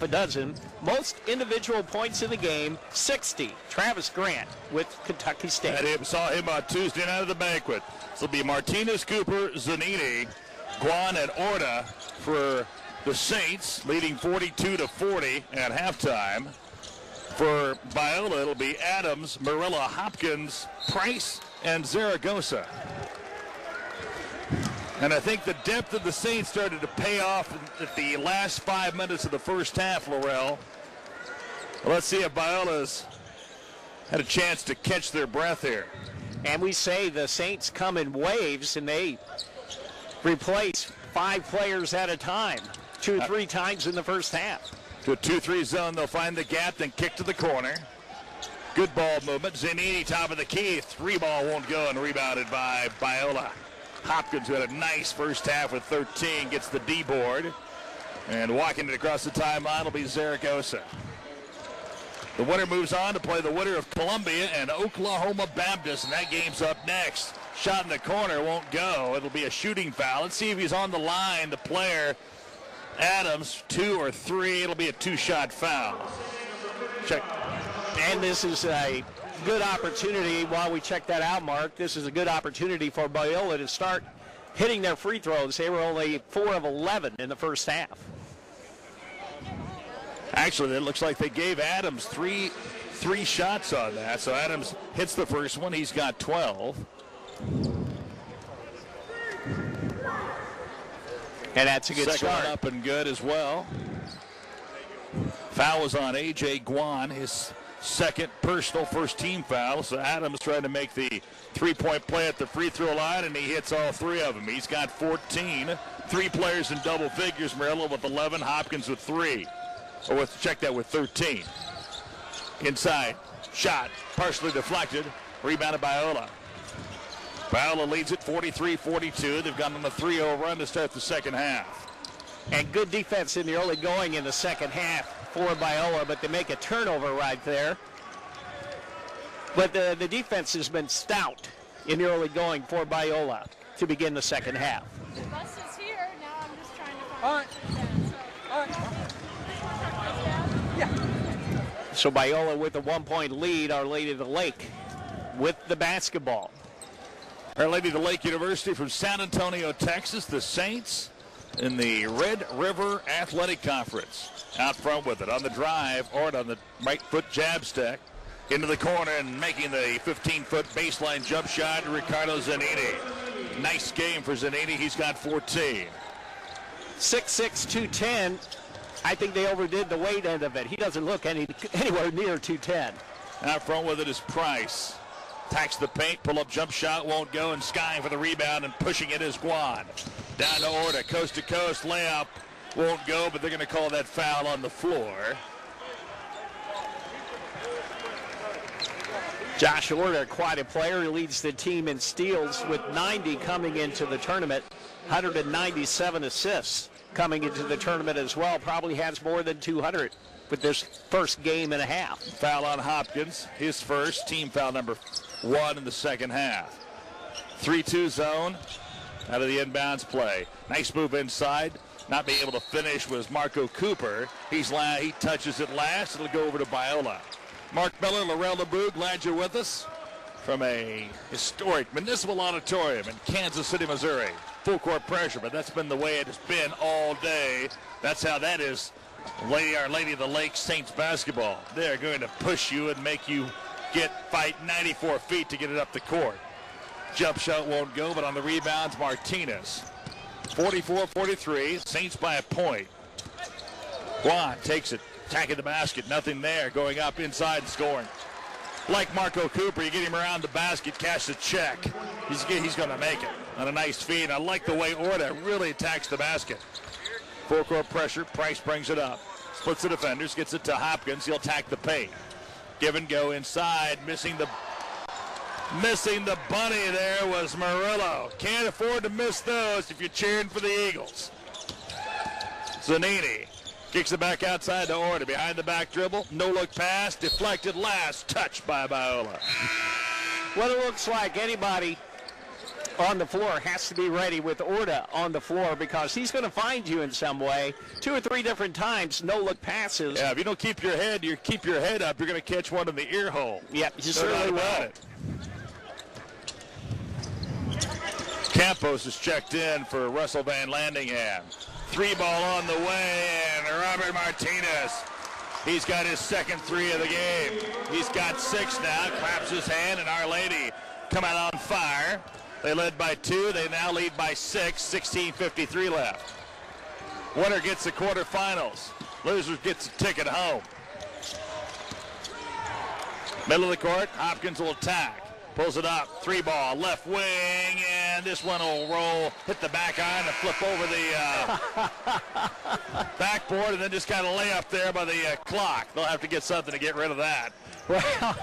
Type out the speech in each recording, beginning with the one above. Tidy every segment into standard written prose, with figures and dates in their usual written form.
a dozen. Most individual points in the game, 60. Travis Grant with Kentucky State. Saw him on Tuesday night at the banquet. So it'll be Martinez, Cooper, Zanini, Guan, and Orta for the Saints, leading 42-40 at halftime. For Biola, it'll be Adams, Marilla, Hopkins, Price, and Zaragoza. And I think the depth of the Saints started to pay off at the last 5 minutes of the first half, Laurel. Let's see if Biola's had a chance to catch their breath here. And we say the Saints come in waves, and they replace 5 players at a time, 2 or 3 times in the first half. To a 2-3 zone, they'll find the gap, then kick to the corner. Good ball movement. Zanini, top of the key. 3 ball won't go, and rebounded by Biola. Hopkins, who had a nice first half with 13, gets the D board. And walking it across the timeline will be Zaragoza. The winner moves on to play the winner of Columbia and Oklahoma Baptist, and that game's up next. Shot in the corner won't go. It'll be a shooting foul. Let's see if he's on the line, the player, Adams, 2 or 3. It'll be a 2-shot foul. Check. And this is a good opportunity while we check that out, Mark. This is a good opportunity for Biola to start hitting their free throws. They were only 4 of 11 in the first half. Actually, it looks like they gave Adams three shots on that. So Adams hits the first one. He's got 12. And that's a good Second start. One up and good as well. Foul was on A.J. Guan, his second personal first-team foul. So Adams trying to make the three-point play at the free throw line, and he hits all 3 of them. He's got 14. 3 players in double figures. Marilla with 11, Hopkins with 3. Or check that with 13. Inside, shot, partially deflected, rebounded by Biola. Biola leads it 43-42. They've gone on a 3-0 run to start the second half. And good defense in the early going in the second half for Biola, but they make a turnover right there. But the defense has been stout in the early going for Biola to begin the second half. The bus is here. Now I'm just trying to find All right. So Biola with a 1-point lead. Our Lady of the Lake with the basketball. Our Lady of the Lake University from San Antonio, Texas. The Saints in the Red River Athletic Conference. Out front with it on the drive, or on the right foot jab stack. Into the corner and making the 15-foot baseline jump shot, Ricardo Zanini. Nice game for Zanini. He's got 14. 6'6", 210. I think they overdid the weight end of it. He doesn't look anywhere near 210. Out front with it is Price. Attacks the paint, pull-up jump shot, won't go, and skying for the rebound and pushing it is Guan. Down to Orta, coast-to-coast layup, won't go, but they're going to call that foul on the floor. Josh Orta, quite a player, leads the team in steals with 90 coming into the tournament, 197 assists coming into the tournament as well. Probably has more than 200 with this first game and a half. Foul on Hopkins, his first, team foul number 1 in the second half. 3-2 zone out of the inbounds play. Nice move inside. Not being able to finish was Marco Cooper. He touches it last. It'll go over to Biola. Mark Miller, Laurel LeBoux, glad you're with us from a historic municipal auditorium in Kansas City, Missouri. Full court pressure, but that's been the way it has been all day. That's how that is. Our Lady of the Lake Saints basketball. They're going to push you and make you fight 94 feet to get it up the court. Jump shot won't go, but on the rebounds, Martinez. 44-43, Saints by a point. Guan takes it, attacking the basket, nothing there, going up inside and scoring. Like Marco Cooper, you get him around the basket, cash the check. He's going to make it on a nice feed. I like the way Orta really attacks the basket. Full court pressure, Price brings it up. Splits the defenders, gets it to Hopkins. He'll attack the paint. Give and go inside, missing the bunny there was Murillo. Can't afford to miss those if you're cheering for the Eagles. Zanini kicks it back outside to Orta. Behind the back dribble, no look pass, deflected last, touched by Biola. Well, it looks like anybody on the floor has to be ready with Orta on the floor because he's going to find you in some way. 2 or 3 different times, no-look passes. Yeah, if you don't keep your head up, you're going to catch one in the ear hole. Yeah, you certainly will. Campos is checked in for Russell Van Landingham. 3 ball on the way, and Robert Martinez. He's got his second 3 of the game. He's got 6 now, claps his hand, and Our Lady come out on fire. They led by 2. They now lead by 6. 16:53 left. Winner gets the quarterfinals. Loser gets a ticket home. Middle of the court, Hopkins will attack. Pulls it up, 3 ball, left wing, and this one will roll, hit the back iron and flip over the backboard, and then just kind of lay up there by the clock. They'll have to get something to get rid of that. Well,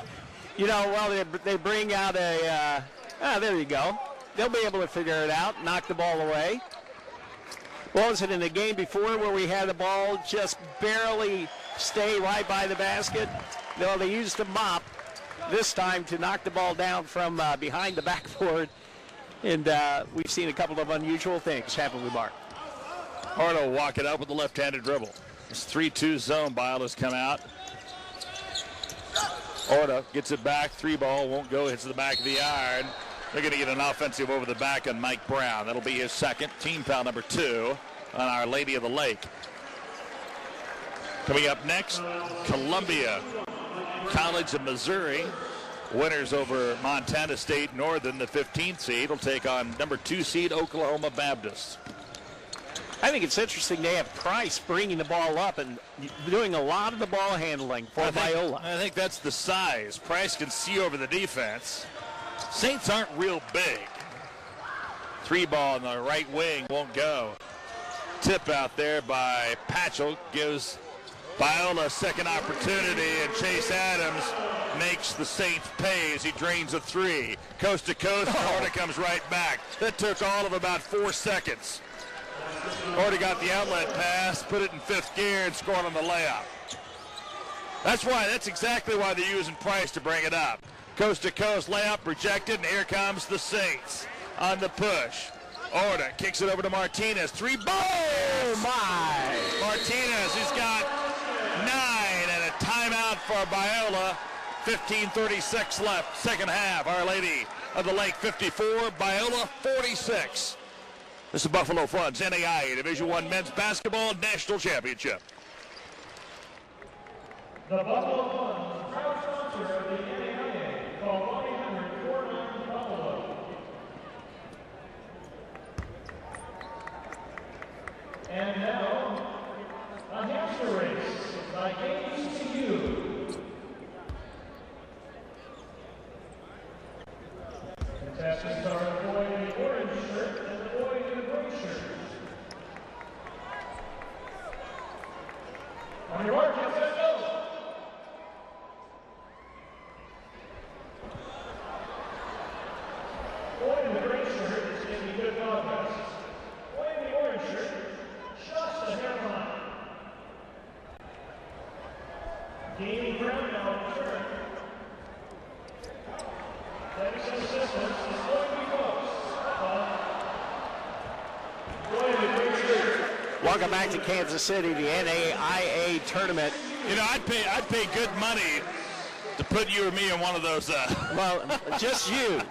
they bring out a, there you go. They'll be able to figure it out, knock the ball away. What was it in the game before where we had the ball just barely stay right by the basket? No, they used the mop this time to knock the ball down from behind the backboard. And we've seen a couple of unusual things happen with Mark. Orta will walk it up with the left-handed dribble. This 3-2 zone. Biola's come out. Orta gets it back. 3 ball won't go. Hits the back of the iron. They're going to get an offensive over the back on Mike Brown. That'll be his second. Team foul number 2 on Our Lady of the Lake. Coming up next, Columbia College of Missouri. Winners over Montana State Northern, the 15th seed, will take on number 2 seed Oklahoma Baptist. I think it's interesting they have Price bringing the ball up and doing a lot of the ball handling for Biola. I think that's the size. Price can see over the defense. Saints aren't real big. 3 ball in the right wing won't go. Tip out there by Patchell gives Biola a second opportunity, and Chase Adams makes the Saints pay as he drains a 3. Coast to coast, Orta comes right back. That took all of about 4 seconds. Orta got the outlet pass, put it in 5th gear, and scored on the layup. That's exactly why they're using Price to bring it up. Coast to coast, layup rejected, and here comes the Saints on the push. Orta kicks it over to Martinez. 3 balls! Oh, my! Martinez, he's got 9 and a timeout for Biola. 15:36 left, second half. Our Lady of the Lake 54, Biola 46. This is Buffalo Funds NAIA Division I Men's Basketball National Championship. The Buffalo Funds, proud sponsor of the NAIA. Call 1-800-49-BUFFALO. And now, a hamster race by Games to You. Contestants are the boy in the orange shirt and the boy in the gray shirt. On your mark, get set, go! Boy in the gray shirt is making good progress. Boy in the orange shirt, just a hair behind. Gaining ground now in return. Getting some assistance is going to be close. Boy in the gray shirt. Welcome back to Kansas City, the NAIA tournament. You know, I'd pay good money to put you or me in one of those. Well, just you.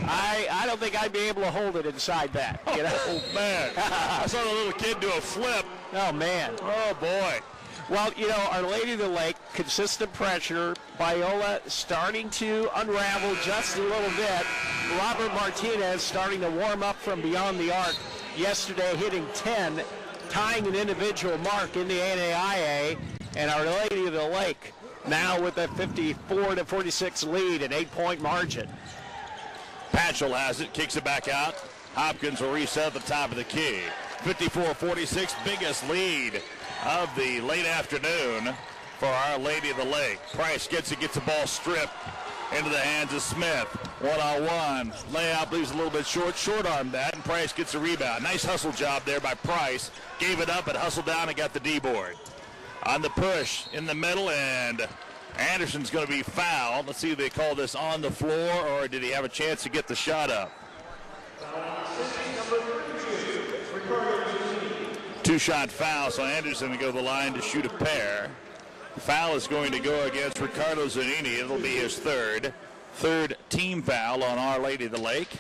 I don't think I'd be able to hold it inside that. You know? Oh, man. I saw the little kid do a flip. Oh, man. Oh, boy. Well, you know, Our Lady of the Lake, consistent pressure. Biola starting to unravel just a little bit. Robert Martinez starting to warm up from beyond the arc. Yesterday hitting 10, tying an individual mark in the NAIA. And Our Lady of the Lake now with a 54-46 lead, an 8-point margin. Patchell has it, kicks it back out. Hopkins will reset at the top of the key. 54-46, biggest lead of the late afternoon for Our Lady of the Lake. Price gets the ball stripped into the hands of Smith. One-on-one. Layup leaves a little bit short arm that, and Price gets a rebound. Nice hustle job there by Price. Gave it up and hustled down and got the D-board. On the push in the middle, and Anderson's going to be fouled. Let's see if they call this on the floor or did he have a chance to get the shot up. Two-shot foul, so Anderson will go to the line to shoot a pair. Foul is going to go against Ricardo Zanini. It'll be his third team foul on Our Lady of the Lake.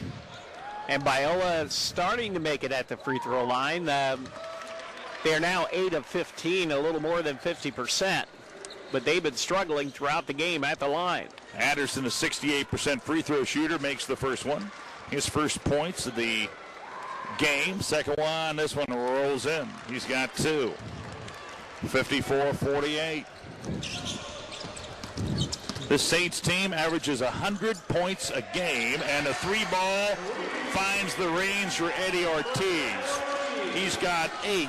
And Biola is starting to make it at the free throw line. They're now 8 of 15, a little more than 50%. But they've been struggling throughout the game at the line. Anderson, a 68% free throw shooter, makes the first one. His first points of the game. Second one, this one rolls in. He's got two. 54-48. The Saints team averages 100 points a game, and a three ball finds the range for Eddie Ortiz. He's got 8.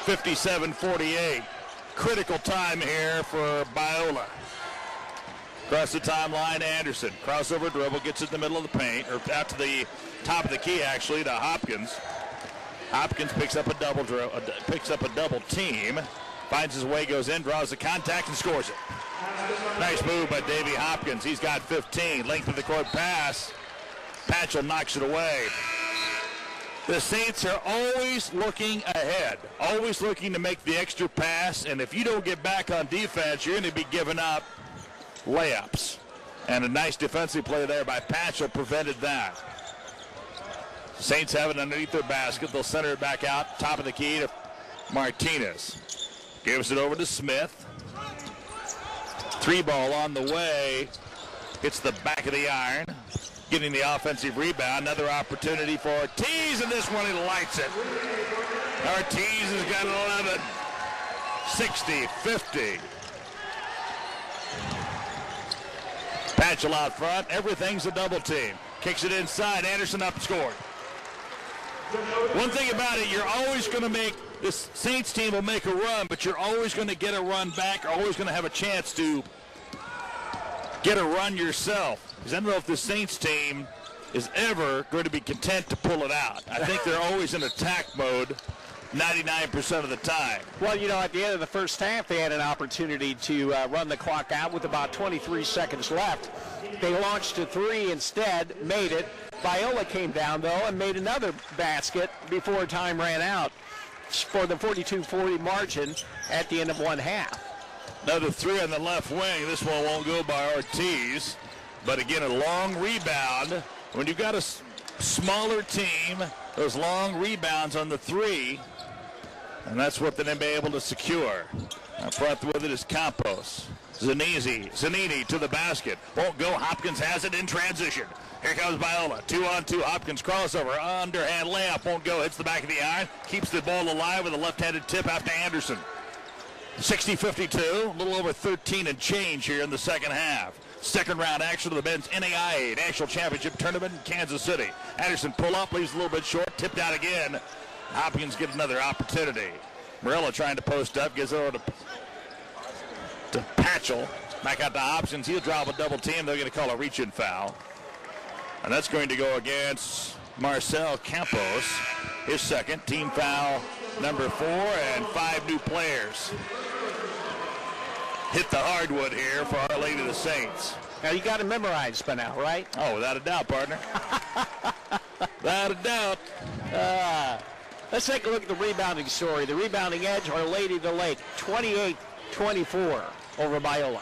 57-48. Critical time here for Biola. Across the timeline, Anderson. Crossover dribble, gets it in the middle of the paint, or out to the top of the key, actually, to Hopkins. Hopkins picks up a double team. Finds his way, goes in, draws the contact, and scores it. Nice move by Davey Hopkins. He's got 15. Length of the court pass. Patchell knocks it away. The Saints are always looking ahead, always looking to make the extra pass, and if you don't get back on defense, you're going to be giving up layups. And a nice defensive play there by Patchell prevented that. Saints have it underneath their basket. They'll center it back out, top of the key to Martinez. Gives it over to Smith. Three ball on the way. Hits the back of the iron. Getting the offensive rebound. Another opportunity for Ortiz, and this one he lights it. Ortiz has got 11. 60-50. Patchell out front. Everything's a double team. Kicks it inside. Anderson up and scored. One thing about it, you're always going to make, this Saints team will make a run, but you're always going to get a run back, or always going to have a chance to get a run yourself. Because I don't know if the Saints team is ever going to be content to pull it out. I think they're always in attack mode 99% of the time. Well, you know, at the end of the first half, they had an opportunity to run the clock out with about 23 seconds left. They launched a three instead, made it. Biola came down, though, and made another basket before time ran out for the 42-40 margin at the end of one half. Another three on the left wing. This one won't go by Ortiz. But again, a long rebound. When you've got a smaller team, those long rebounds on the three, and that's what they've been able to secure. Up front with it is Campos. Zanini to the basket. Won't go. Hopkins has it in transition. Here comes Biola. 2-on-2. Hopkins crossover. Underhand layup. Won't go. Hits the back of the iron. Keeps the ball alive with a left-handed tip out to Anderson. 60-52. A little over 13 and change here in the second half. Second round action of the men's NAIA National Championship Tournament in Kansas City. Anderson pull up, leaves a little bit short, tipped out again. Hopkins get another opportunity. Morello trying to post up, gives it over to Patchell. Back out to Hopkins. He'll drop a double team. They're going to call a reach-in foul. And that's going to go against Marcel Campos. His second team foul number 4, and 5 new players hit the hardwood here for Our Lady of the Saints. Now, you got to memorize by now, right? Oh, without a doubt, partner. Without a doubt. Let's take a look at the rebounding story. The rebounding edge, Our Lady of the Lake, 28-24 over Biola.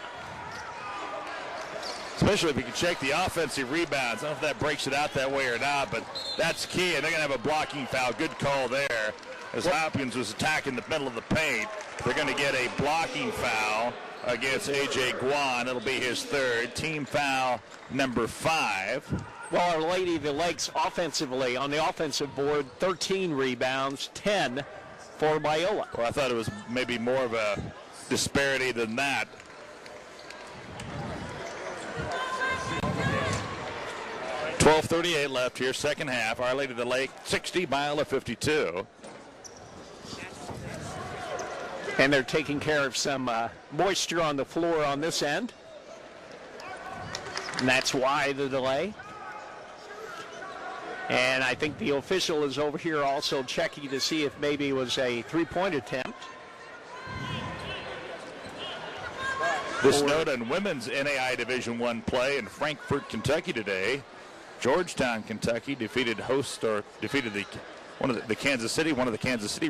Especially if you can check the offensive rebounds. I don't know if that breaks it out that way or not, but that's key. And they're going to have a blocking foul. Good call there. As Hopkins was attacking the middle of the paint, they're going to get a blocking foul against A.J. Guan. It'll be his third. Team foul number 5. Well, Our Lady of the Lakes offensively, on the offensive board, 13 rebounds, 10 for Biola. Well, I thought it was maybe more of a disparity than that. .12:38 left here, second half. Our Lady of the Lake 60, Biola 52. And they're taking care of some moisture on the floor on this end. And that's why the delay. And I think the official is over here also checking to see if maybe it was a three-point attempt. The Snowden Women's NAI Division I play in Frankfort, Kentucky today. Georgetown, Kentucky defeated one of the Kansas City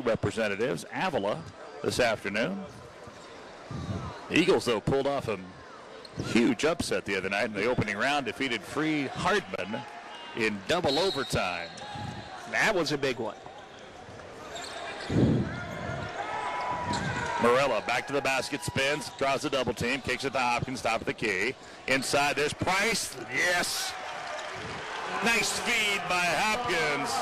representatives, Avila, this afternoon. The Eagles, though, pulled off a huge upset the other night in the opening round, defeated Free Hardman in double overtime. That was a big one. Morella back to the basket, spins, draws a double team, kicks it to Hopkins, top of the key. Inside, there's Price. Yes. Nice feed by Hopkins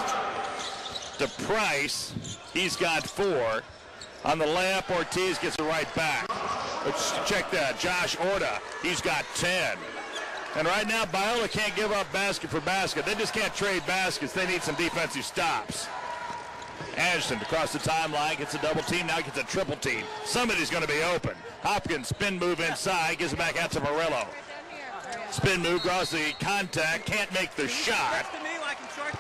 to Price. He's got 4. On the layup, Ortiz gets it right back. Let's check that. Josh Orta, he's got 10. And right now, Biola can't give up basket for basket. They just can't trade baskets. They need some defensive stops. Anderson across the timeline, gets a double team, now gets a triple team. Somebody's going to be open. Hopkins, spin move inside, gives it back out to Morello. Spin move, draws the contact, can't make the shot.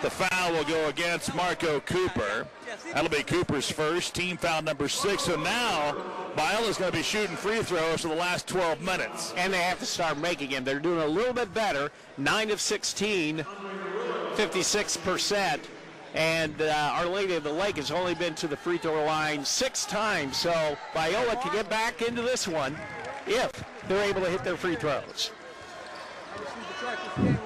The foul will go against Marco Cooper. That'll be Cooper's first, team foul number 6. So now, Biola's going to be shooting free throws for the last 12 minutes. And they have to start making them. They're doing a little bit better. 9 of 16, 56%. And Our Lady of the Lake has only been to the free throw line 6 times. So Biola can get back into this one if they're able to hit their free throws.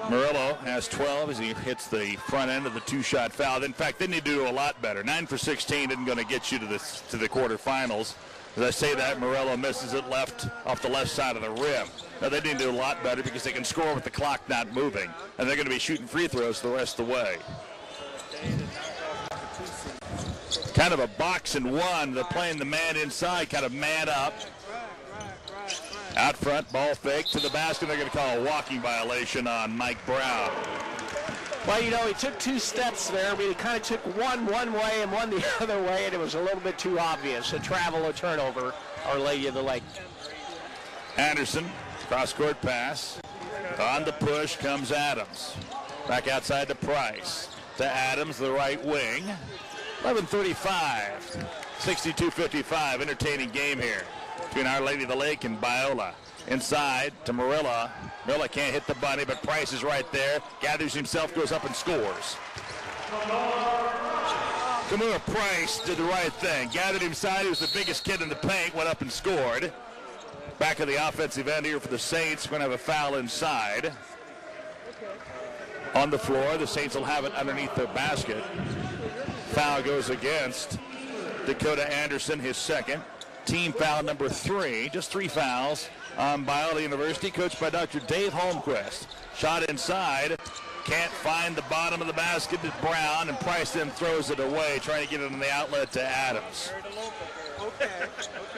Murillo has 12 as he hits the front end of the 2-shot foul. In fact, they need to do a lot better. 9 for 16 isn't going to get you to the quarterfinals. As I say that, Murillo misses it off the left side of the rim. Now, they need to do a lot better because they can score with the clock not moving. And they're going to be shooting free throws the rest of the way. Kind of a box and one. They're playing the man inside, kind of man up. Out front, ball fake to the basket. They're going to call a walking violation on Mike Brown. Well, you know, he took 2 steps there, but he kind of took one way and one the other way, and it was a little bit too obvious. A travel or turnover, Our Lady of the Lake. Anderson, cross-court pass. On the push comes Adams. Back outside to Price. To Adams, the right wing. 11:35, 62-55. Entertaining game here between Our Lady of the Lake and Biola. Inside to Marilla. Marilla can't hit the bunny, but Price is right there. Gathers himself, goes up and scores. Kamura Price did the right thing. Gathered inside. He was the biggest kid in the paint. Went up and scored. Back of the offensive end here for the Saints. We're going to have a foul inside. On the floor, the Saints will have it underneath their basket. Foul goes against Dakota Anderson, his second. Team foul number 3. Just 3 fouls on Biola University, coached by Dr. Dave Holmquist. Shot inside. Can't find the bottom of the basket to Brown, and Price then throws it away, trying to get it in the outlet to Adams.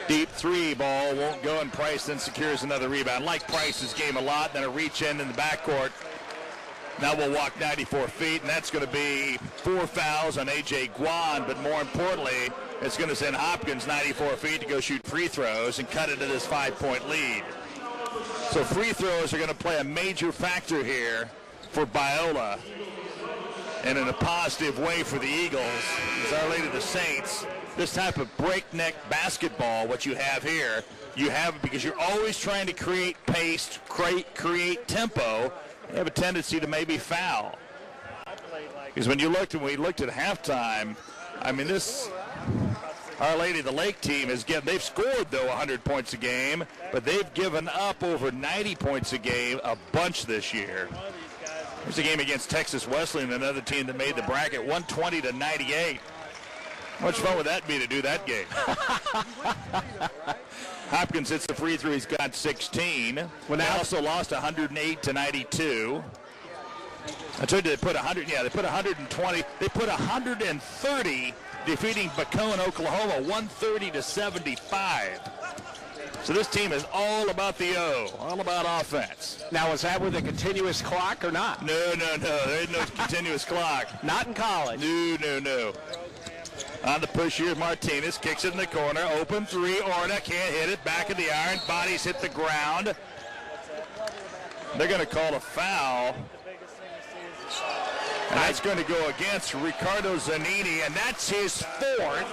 Deep 3 ball won't go, and Price then secures another rebound. Like Price's game a lot, then a reach in the backcourt. Now we'll walk 94 feet, and that's going to be 4 fouls on A.J. Guan, but more importantly, it's going to send Hopkins 94 feet to go shoot free throws and cut it to this 5-point lead. So free throws are going to play a major factor here for Biola, and in a positive way for the Eagles. As Our Lady of the Saints, this type of breakneck basketball, what you have here, you have it because you're always trying to create pace, create tempo. You have a tendency to maybe foul. Because when we looked at halftime, I mean, this Our Lady of the Lake team they've scored, though, 100 points a game, but they've given up over 90 points a game a bunch this year. There's a game against Texas Wesleyan, another team that made the bracket, 120-98. How much fun would that be to do that game? Hopkins hits the free throw. He's got 16. They also lost 108-92. I told you they put 100. Yeah, they put 120. They put 130, defeating Bacone, Oklahoma, 130-75. So this team is all about the all about offense. Now, is that with a continuous clock or not? No. There ain't no continuous clock. Not in college. No. On the push here, Martinez kicks it in the corner. Open 3, Orta can't hit it. Back of the iron. Bodies hit the ground. They're going to call a foul. And that's going to go against Ricardo Zanini, and that's his 4th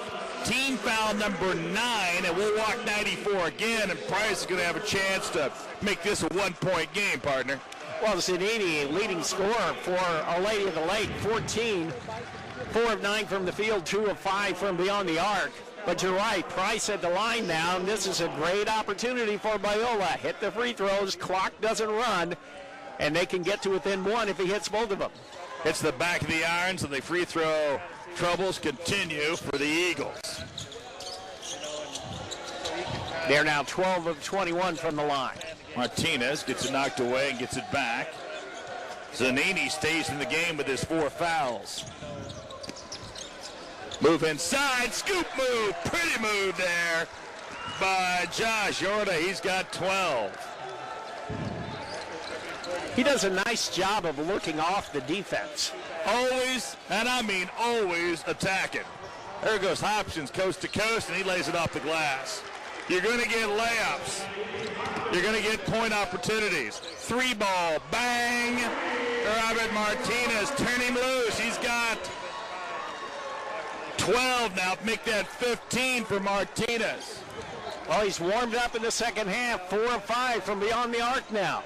team foul number 9, and we'll walk 94 again, and Price is going to have a chance to make this a one-point game, partner. Well, Zanini, leading scorer for Our Lady of the Lake, 14, 4 of 9 from the field, 2 of 5 from beyond the arc. But you're right, Price at the line now, and this is a great opportunity for Biola. Hit the free throws, clock doesn't run, and they can get to within 1 if he hits both of them. It's the back of the irons, and the free throw troubles continue for the Eagles. They're now 12 of 21 from the line. Martinez gets it knocked away and gets it back. Zanini stays in the game with his 4 fouls. Move inside, scoop move, pretty move there by Josh Yorda. He's got 12. He does a nice job of looking off the defense. Always, and I mean always, attacking. There goes Hopkins coast to coast, and he lays it off the glass. You're going to get layups. You're going to get point opportunities. 3-ball, bang. Robert Martinez, turn him loose. He's got 12 now. Make that 15 for Martinez. Well, he's warmed up in the second half. 4 of 5 from beyond the arc now.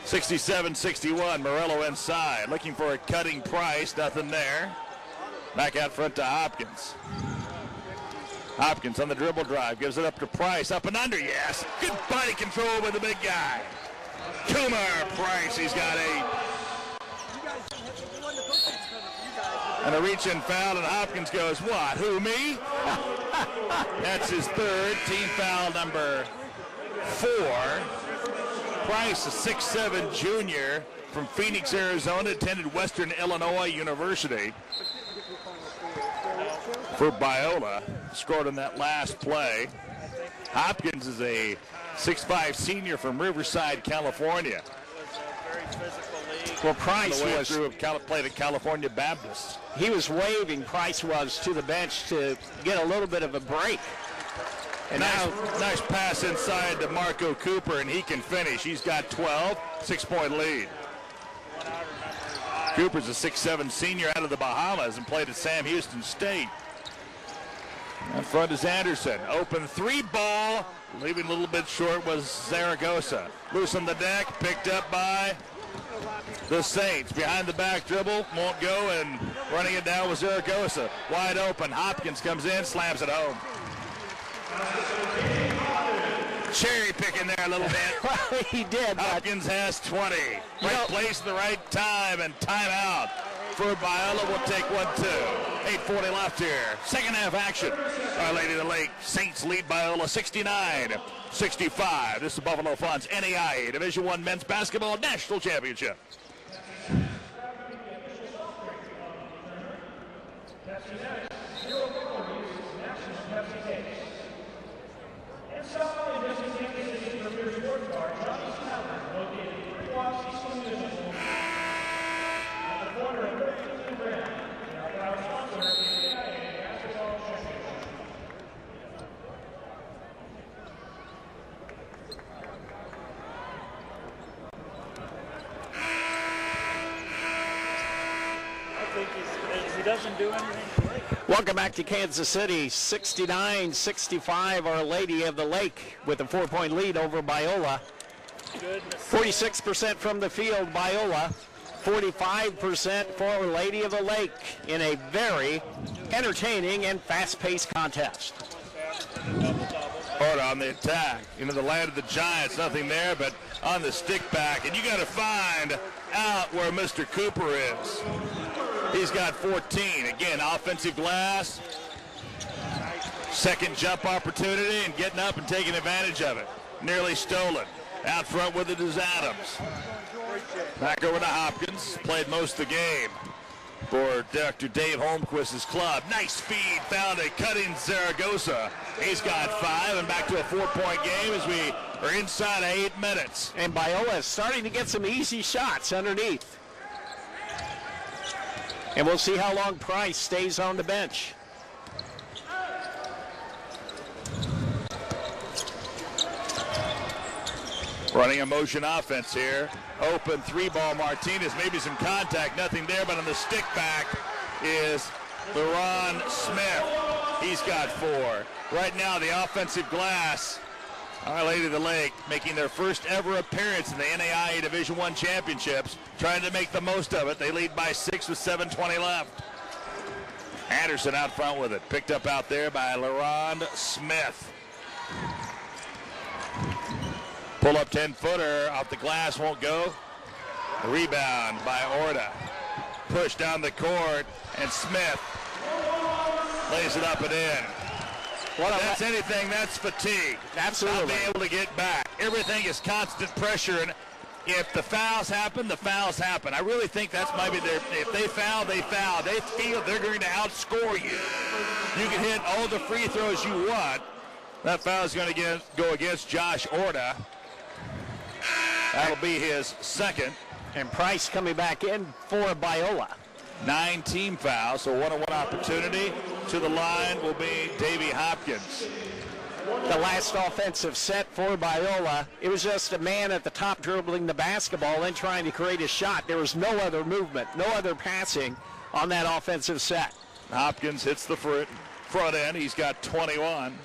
67-61, Morello inside. Looking for a cutting Price, nothing there. Back out front to Hopkins. Hopkins on the dribble drive, gives it up to Price, up and under, yes. Good body control by the big guy. Kumar Price, he's got 8. And a reach-in foul, and Hopkins goes, what, who, me? That's his 3rd, team foul number 4. Price, a 6'7" junior from Phoenix, Arizona, attended Western Illinois University. For Biola, scored on that last play. Hopkins is a 6'5" senior from Riverside, California. Well, Price played at California Baptist. He was waving, Price was, to the bench to get a little bit of a break. And nice pass inside to Marco Cooper, and he can finish. He's got 12, 6-point lead. Cooper's a 6'7" senior out of the Bahamas and played at Sam Houston State. In front is Anderson. Open 3-ball. Leaving a little bit short was Zaragoza. Loose on the deck, picked up by the Saints. Behind the back dribble, won't go, and running it down with Zaragoza. Wide open. Hopkins comes in, slams it home. Cherry picking there a little bit. Well, he did. Hopkins has 20. Right place at the right time, and timeout for Biola. Will take 1-2. 8:40 left here. Second half action. Our Lady of the Lake Saints lead Biola 69-65. This is Buffalo Fun's NAIA Division I Men's Basketball National Championship. He doesn't do anything. Welcome back to Kansas City. 69-65, Our Lady of the Lake with a 4-point lead over Biola. 46% from the field, Biola. 45% for Our Lady of the Lake in a very entertaining and fast-paced contest. Order on the attack. Into the land of the Giants, nothing there, but on the stick back. And you got to find out where Mr. Cooper is. He's got 14. Again, offensive glass. Second jump opportunity and getting up and taking advantage of it. Nearly stolen. Out front with it is Adams. Back over to Hopkins. Played most of the game for Dr. Dave Holmquist's club. Nice speed. Found a cutting Zaragoza. He's got 5 and back to a 4-point game as we are inside of 8 minutes. And Biola is starting to get some easy shots underneath. And we'll see how long Price stays on the bench. Running a motion offense here. Open 3-ball Martinez. Maybe some contact. Nothing there, but on the stick back is LeRon Smith. He's got 4. Right now, the offensive glass, Our Lady of the Lake making their first ever appearance in the NAIA Division I Championships, trying to make the most of it. They lead by 6 with 7:20 left. Anderson out front with it. Picked up out there by LaRond Smith. Pull up 10-footer off the glass, won't go. Rebound by Orta. Push down the court, and Smith lays it up and in. If that's anything, that's fatigue. Absolutely. Not being able to get back. Everything is constant pressure, and if the fouls happen, the fouls happen. I really think that's maybe if they foul, they foul. They feel they're going to outscore you. You can hit all the free throws you want. That foul is going to go against Josh Orta. That'll be his second. And Price coming back in for Biola. 9 team fouls, so one-on-one opportunity. To the line will be Davey Hopkins. The last offensive set for Biola, it was just a man at the top dribbling the basketball and trying to create a shot. There was no other movement, no other passing on that offensive set. Hopkins hits the front end. He's got 21.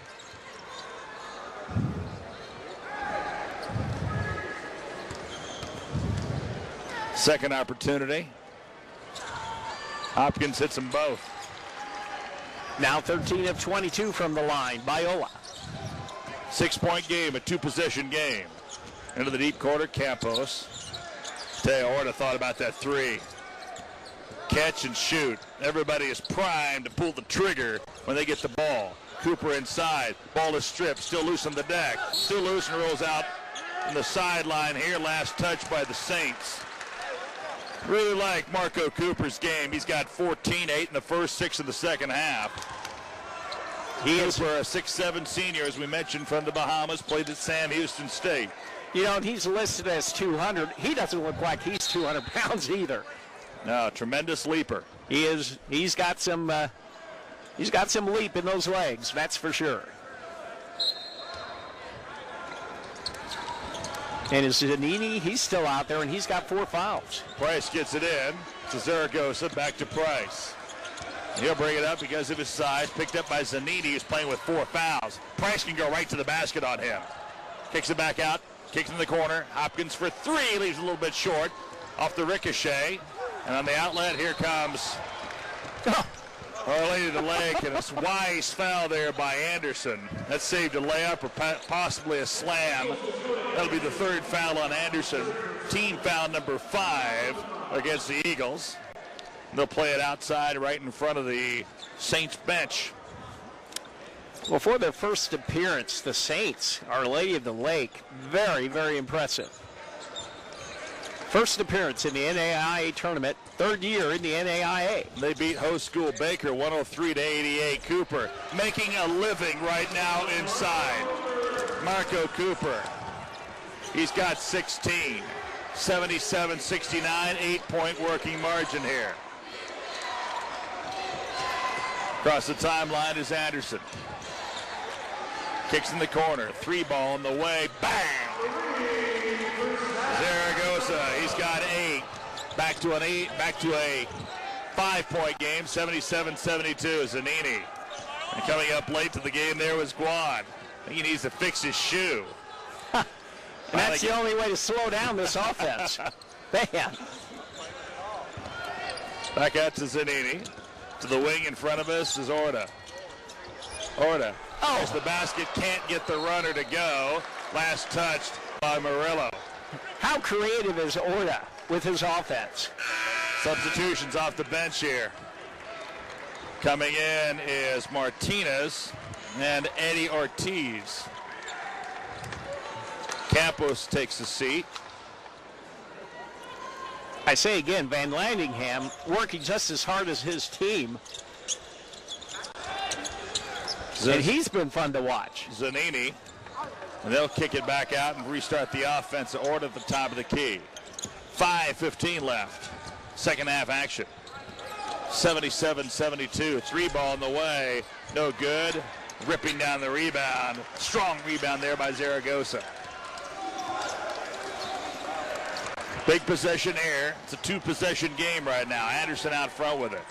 Second opportunity. Hopkins hits them both. Now 13 of 22 from the line. Biola. 6-point game, a 2-possession game. Into the deep corner, Campos. Teo Orta thought about that 3. Catch and shoot. Everybody is primed to pull the trigger when they get the ball. Cooper inside. Ball is stripped. Still loose on the deck. Still loose and rolls out on the sideline here. Last touch by the Saints. Really like Marco Cooper's game. He's got 14, 8 in the first, 6 in the second half. He is a 6'7" senior, as we mentioned, from the Bahamas, played at Sam Houston State. You know, and he's listed as 200. He doesn't look like he's 200 pounds either. No, tremendous leaper. He is. He's got some leap in those legs, that's for sure. And is Zanini, he's still out there, and he's got 4 fouls. Price gets it in to Zaragoza, back to Price. He'll bring it up because of his size. Picked up by Zanini, who's playing with 4 fouls. Price can go right to the basket on him. Kicks it back out, kicks in the corner. Hopkins for 3, leaves a little bit short. Off the ricochet. And on the outlet, here comes Our Lady of the Lake, and a wise foul there by Anderson. That saved a layup or possibly a slam. That'll be the 3rd foul on Anderson. Team foul number 5 against the Eagles. They'll play it outside right in front of the Saints bench. Well, for their first appearance, the Saints, Our Lady of the Lake, very, very impressive. First appearance in the NAIA tournament, 3rd year in the NAIA. They beat host school Baker 103-88. Cooper making a living right now inside. Marco Cooper. He's got 16. 77-69, 8-point working margin here. Across the timeline is Anderson. Kicks in the corner. 3 ball in the way. Bang! Zaragoza, he's got 8. Back to a 5-point game, 77-72 Zanini. And coming up late to the game there was Guan. I think he needs to fix his shoe. And that's the only way to slow down this offense. Man. Back out to Zanini. To the wing in front of us is Orta. Orta. There's the basket, can't get the runner to go. Last touched by Murillo. How creative is Orta with his offense? Substitutions off the bench here. Coming in is Martinez and Eddie Ortiz. Campos takes a seat. I say again, Van Landingham working just as hard as his team. And he's been fun to watch. Zanini. And they'll kick it back out and restart the offense. Orta at the top of the key. 5:15 left. Second half action. 77-72. 3 ball in the way. No good. Ripping down the rebound. Strong rebound there by Zaragoza. Big possession here. It's a 2-possession game right now. Anderson out front with it.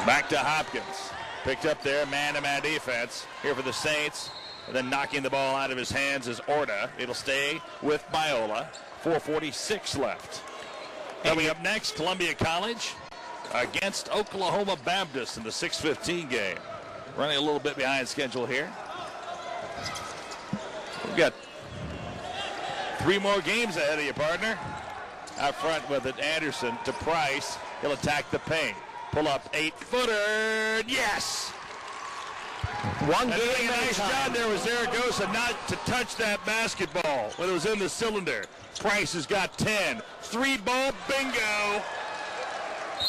Back to Hopkins. Picked up there, man-to-man defense here for the Saints. And then knocking the ball out of his hands is Orta. It'll stay with Biola. 4:46 left. Coming up next, Columbia College against Oklahoma Baptist in the 6:15 game. Running a little bit behind schedule here. We've got 3 more games ahead of you, partner. Out front with it, Anderson to Price. He'll attack the paint. Pull up 8-footer. Yes! One And game a at a nice time. job there was Zaragoza not to touch that basketball when it was in the cylinder. Price has got 10. 3-ball bingo.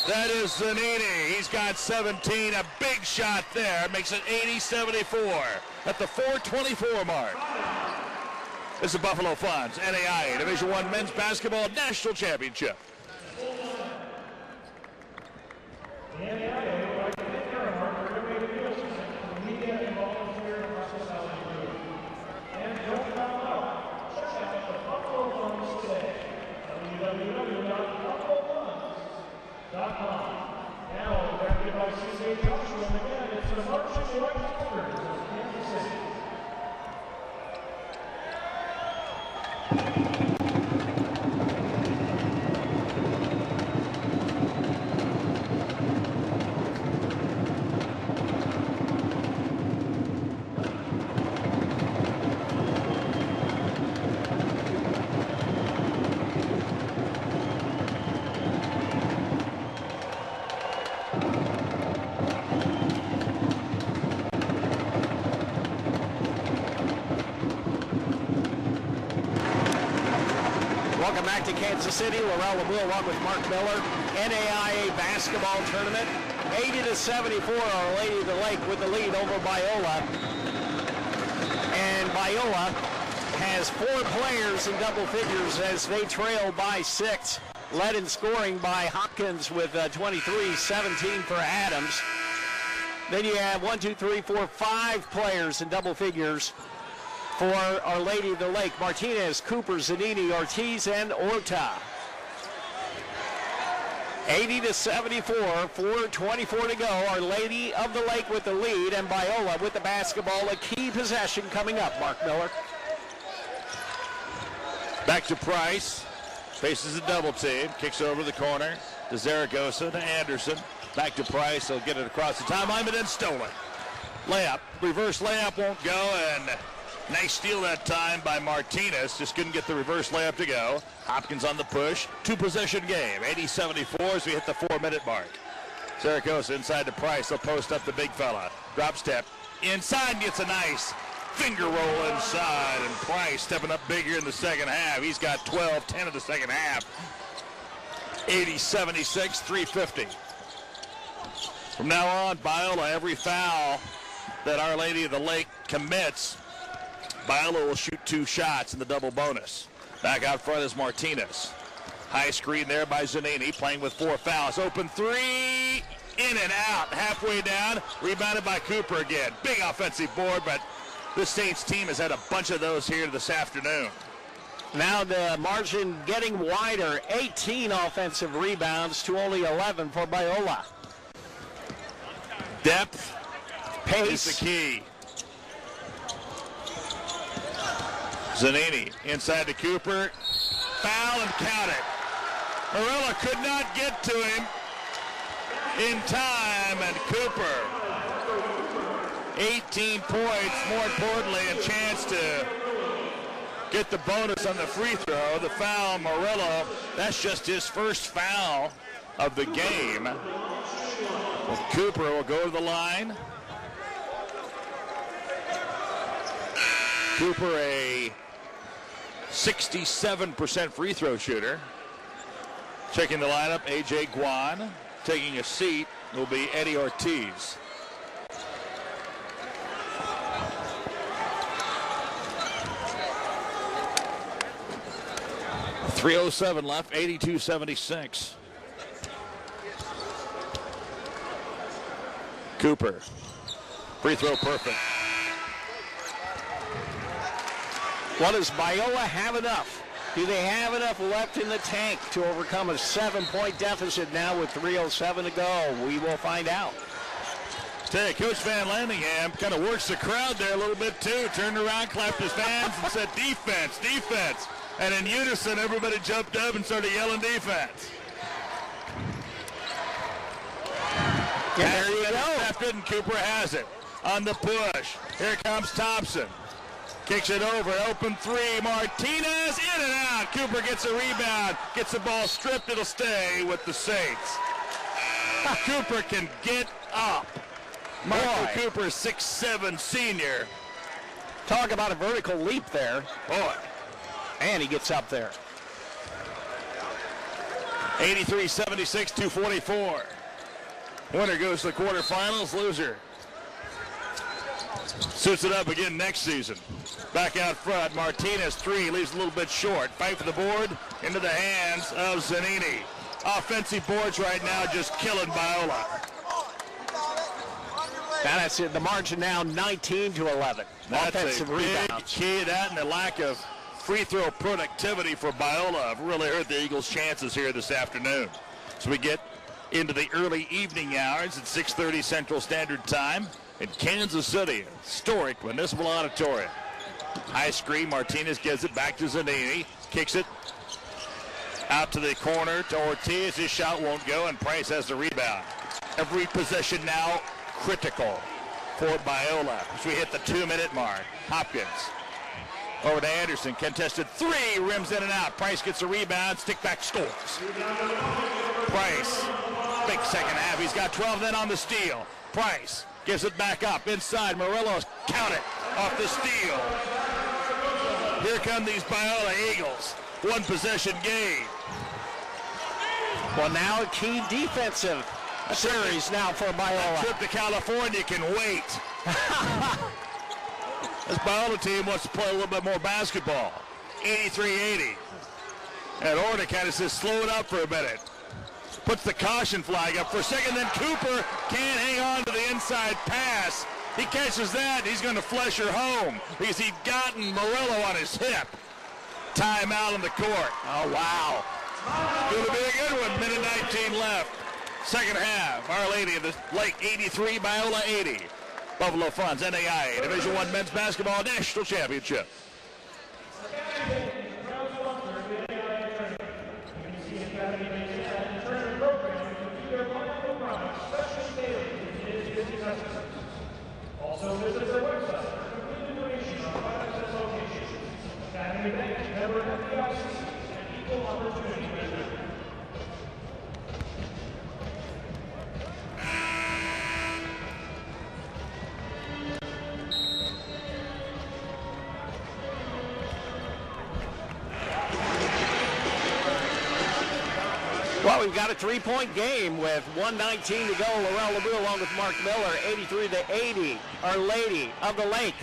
That is Zanini. He's got 17. A big shot there. Makes it 80-74 at the 4:24 mark. This is Buffalo Funds, NAIA Division I Men's Basketball National Championship. Now, directed by CJ Joshua, and again, it's the marching right Tigers of Kansas City. Welcome back to Kansas City. Laurel Lemuel along with Mark Miller. NAIA basketball tournament. 80-74, Our Lady of the Lake with the lead over Biola. And Biola has 4 players in double figures as they trail by 6. Led in scoring by Hopkins with 23, 17 for Adams. Then you have 5 players in double figures for Our Lady of the Lake. Martinez, Cooper, Zanini, Ortiz, and Orta. 80-74, 4:24 to go. Our Lady of the Lake with the lead, and Biola with the basketball. A key possession coming up, Mark Miller. Back to Price. Faces a double team. Kicks over the corner to Zaragoza to Anderson. Back to Price. He'll get it across the timeline, but then stolen. Layup. Reverse layup won't go, and nice steal that time by Martinez. Just couldn't get the reverse layup to go. Hopkins on the push. 2-possession game. 80-74 as we hit the 4-minute mark. Zaragoza inside to Price. They'll post up the big fella. Drop step. Inside, gets a nice finger roll inside. And Price stepping up bigger in the second half. He's got 12, 10 in the second half. 80-76, 3:50. From now on, Biola, every foul that Our Lady of the Lake commits, Biola will shoot 2 shots in the double bonus. Back out front is Martinez. High screen there by Zanini, playing with 4 fouls. Open 3, in and out, halfway down. Rebounded by Cooper again. Big offensive board, but this Saints team has had a bunch of those here this afternoon. Now the margin getting wider. 18 offensive rebounds to only 11 for Biola. Depth Pace. is the key. Zanini inside to Cooper. Foul and count it. Morella could not get to him in time, and Cooper, 18 points, more importantly, a chance to get the bonus on the free throw. The foul, Morello, that's just his first foul of the game. Well, Cooper will go to the line. Cooper, a 67% free throw shooter. Checking the lineup, A.J. Guan. Taking a seat will be Eddie Ortiz. .307 left, 82-76. Cooper, free throw perfect. Well, does Biola have enough Do they have enough left in the tank to overcome a 7-point deficit now with 3:07 to go? We will find out. Tell you, Coach Van Landingham kind of works the crowd there a little bit too. Turned around, clapped his hands, and said, defense, defense. And in unison, everybody jumped up and started yelling defense. Yeah, there you go. Intercepted, and Cooper has it. On the push. Here comes Thompson. Kicks it over. Open three. Martinez in and out. Cooper gets a rebound. Gets the ball stripped. It'll stay with the Saints. Cooper can get up. Marco Cooper, 6'7", senior. Talk about a vertical leap there. Boy. And he gets up there. 83-76, 2:44. Winner goes to the quarterfinals. Loser suits it up again next season. Back out front, Martinez, three, leaves a little bit short. Fight for the board, into the hands of Zanini. Offensive boards right now just killing Biola. Now that's it. The margin now 19-11. That's offensive a big rebounds. key to that, and the lack of free throw productivity for Biola have really hurt the Eagles' chances here this afternoon. So we get into the early evening hours at 6:30 Central Standard Time in Kansas City, historic Municipal Auditorium. High screen, Martinez gives it back to Zanini, kicks it out to the corner to Ortiz. His shot won't go, and Price has the rebound. Every possession now critical for Biola as we hit the 2-minute mark. Hopkins over to Anderson, contested three, rims in and out. Price gets a rebound, stick back, scores. Price, big second half. He's got 12 then on the steal. Price gives it back up inside. Morelos, count it, off the steal. Here come these Biola Eagles. One possession game. Well, now a key defensive series now for Biola. Trip to California can wait. This Biola team wants to play a little bit more basketball. 83-80. And Orta kind of says, slow it up for a minute. Puts the caution flag up for a second, then Cooper can't hang on to the inside pass. He catches that, he's going to flush her home because he'd gotten Morello on his hip. Timeout on the court. Oh, wow. Going to be a good one. Minute 19 left. Second half. Our Lady of the Lake 83, Biola 80. Buffalo Funds, NAIA, Division I Men's Basketball National Championship. Also visit their website for complete information on access locations. Academy Bank, member FDIC, and equal opportunity measure. Well, we've got a 3-point game with 1:19 to go. Laurel LeBoux along with Mark Miller, 83-80. Our Lady of the Lake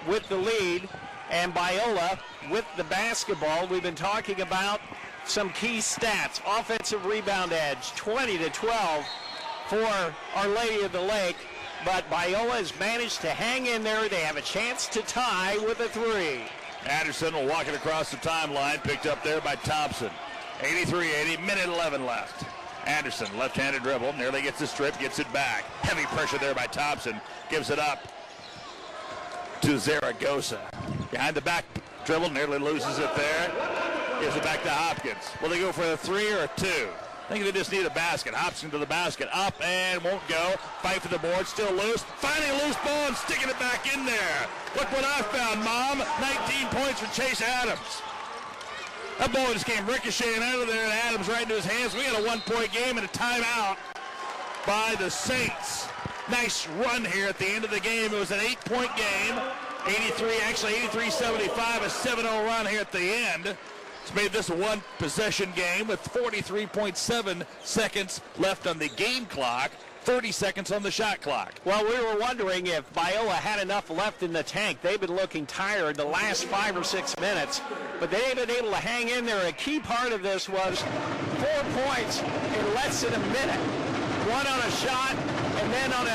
with the lead, and Biola with the basketball. We've been talking about some key stats. Offensive rebound edge, 20-12 for Our Lady of the Lake. But Biola has managed to hang in there. They have a chance to tie with a 3. Anderson will walk it across the timeline, picked up there by Thompson. 83-80, minute 11 left. Anderson, left-handed dribble, nearly gets the strip, gets it back. Heavy pressure there by Thompson. Gives it up to Zaragoza. Behind the back dribble, nearly loses it there. Gives it back to Hopkins. Will they go for a 3 or a 2? I think they just need a basket. Hopkins to the basket, up and won't go. Fight for the board, still loose. Finding a loose ball and sticking it back in there. Look what I found, Mom. 19 points for Chase Adams. That ball just came ricocheting out of there, and Adams right into his hands. We got a 1-point game and a timeout by the Saints. Nice run here at the end of the game. It was an 8-point game. 83-75, a 7-0 run here at the end. It's made this a one-possession game with 43.7 seconds left on the game clock. 30 seconds on the shot clock. Well, we were wondering if Biola had enough left in the tank. They've been looking tired the last 5 or 6 minutes, but they've been able to hang in there. A key part of this was 4 points in less than a minute. One on a shot, and then on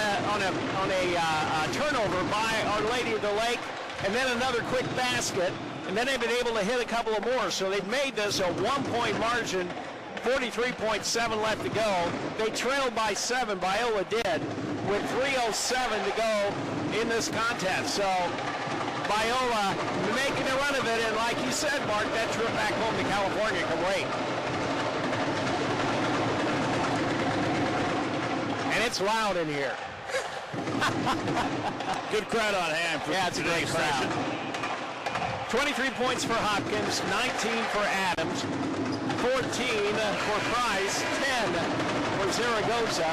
a turnover by Our Lady of the Lake, and then another quick basket. and then they've been able to hit a couple of more. So they've made this a 1-point margin, 43.7 left to go. They trailed by 7, Biola did, with 3:07 to go in this contest. So Biola making a run of it, and like you said, Mark, that trip back home to California can wait. And it's loud in here. Good crowd on hand for Yeah, it's a great crowd. 23 points for Hopkins, 19 for Adams, 14 for Price, 10 for Zaragoza,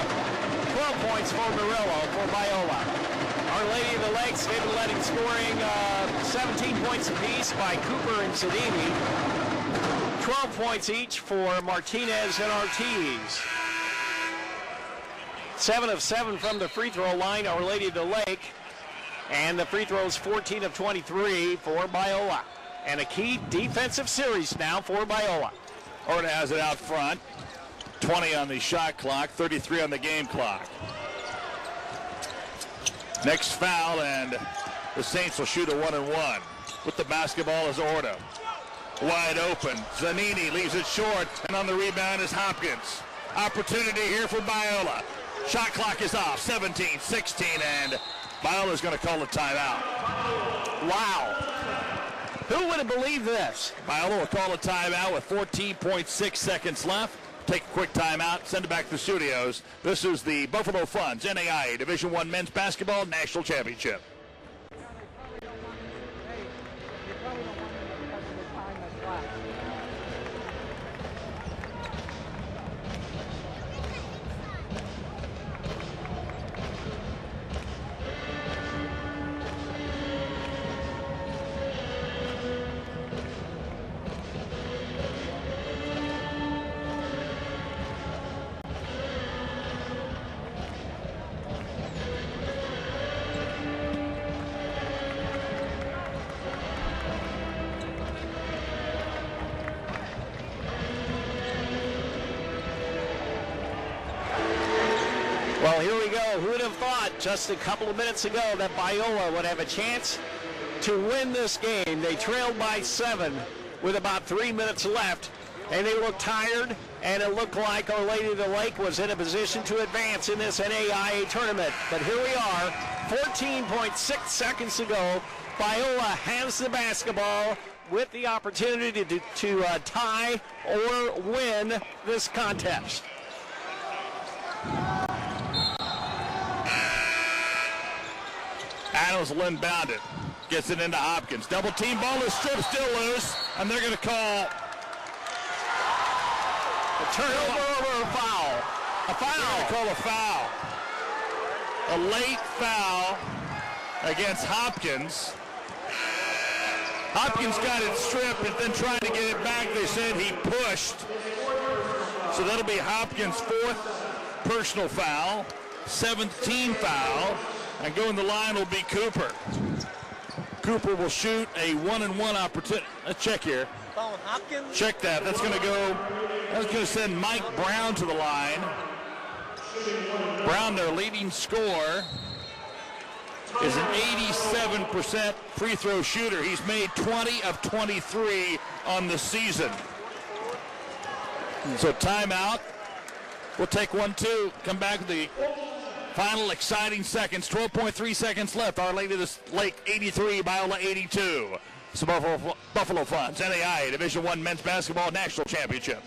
12 points for Murillo for Biola. Our Lady of the Lakes, they've been letting scoring 17 points apiece by Cooper and Sedini, 12 points each for Martinez and Ortiz. 7 of 7 from the free throw line, Our Lady of the Lake. And the free throws 14 of 23 for Biola. And a key defensive series now for Biola. Orta has it out front. 20 on the shot clock, 33 on the game clock. Next foul, and the Saints will shoot a 1-and-1. With the basketball is Orta. Wide open. Zanini leaves it short, and on the rebound is Hopkins. Opportunity here for Biola. Shot clock is off, 17-16, and Biola's going to call a timeout. Wow. Who would have believed this? Biola will call a timeout with 14.6 seconds left. Take a quick timeout, send it back to the studios. This is the Buffalo Funds NAIA Division I Men's Basketball National Championship. Well, here we go. Who would have thought just a couple of minutes ago that Biola would have a chance to win this game? They trailed by 7 with about 3 minutes left, and they looked tired, and it looked like Our Lady of the Lake was in a position to advance in this NAIA tournament. But here we are, 14.6 seconds to go. Biola has the basketball with the opportunity to tie or win this contest. Adams will inbound it. Gets it into Hopkins. Double team ball is stripped, still loose, and they're going to call a turnover or a foul. A foul. They're going to call a foul. A late foul against Hopkins. Hopkins got it stripped and then trying to get it back. They said he pushed. So that'll be Hopkins' 4th personal foul, 7th team foul. And going the line will be Cooper. Cooper will shoot a 1-and-1 opportunity. Let's check here. Check that. That's going to send Mike Brown to the line. Brown, their leading scorer, is an 87% free throw shooter. He's made 20 of 23 on the season. So timeout. We'll take 1-2. Come back with the final exciting seconds. 12.3 seconds left. Our Lady of the Lake 83, Biola 82. It's the Buffalo Funds NAIA Division I Men's Basketball National Championship.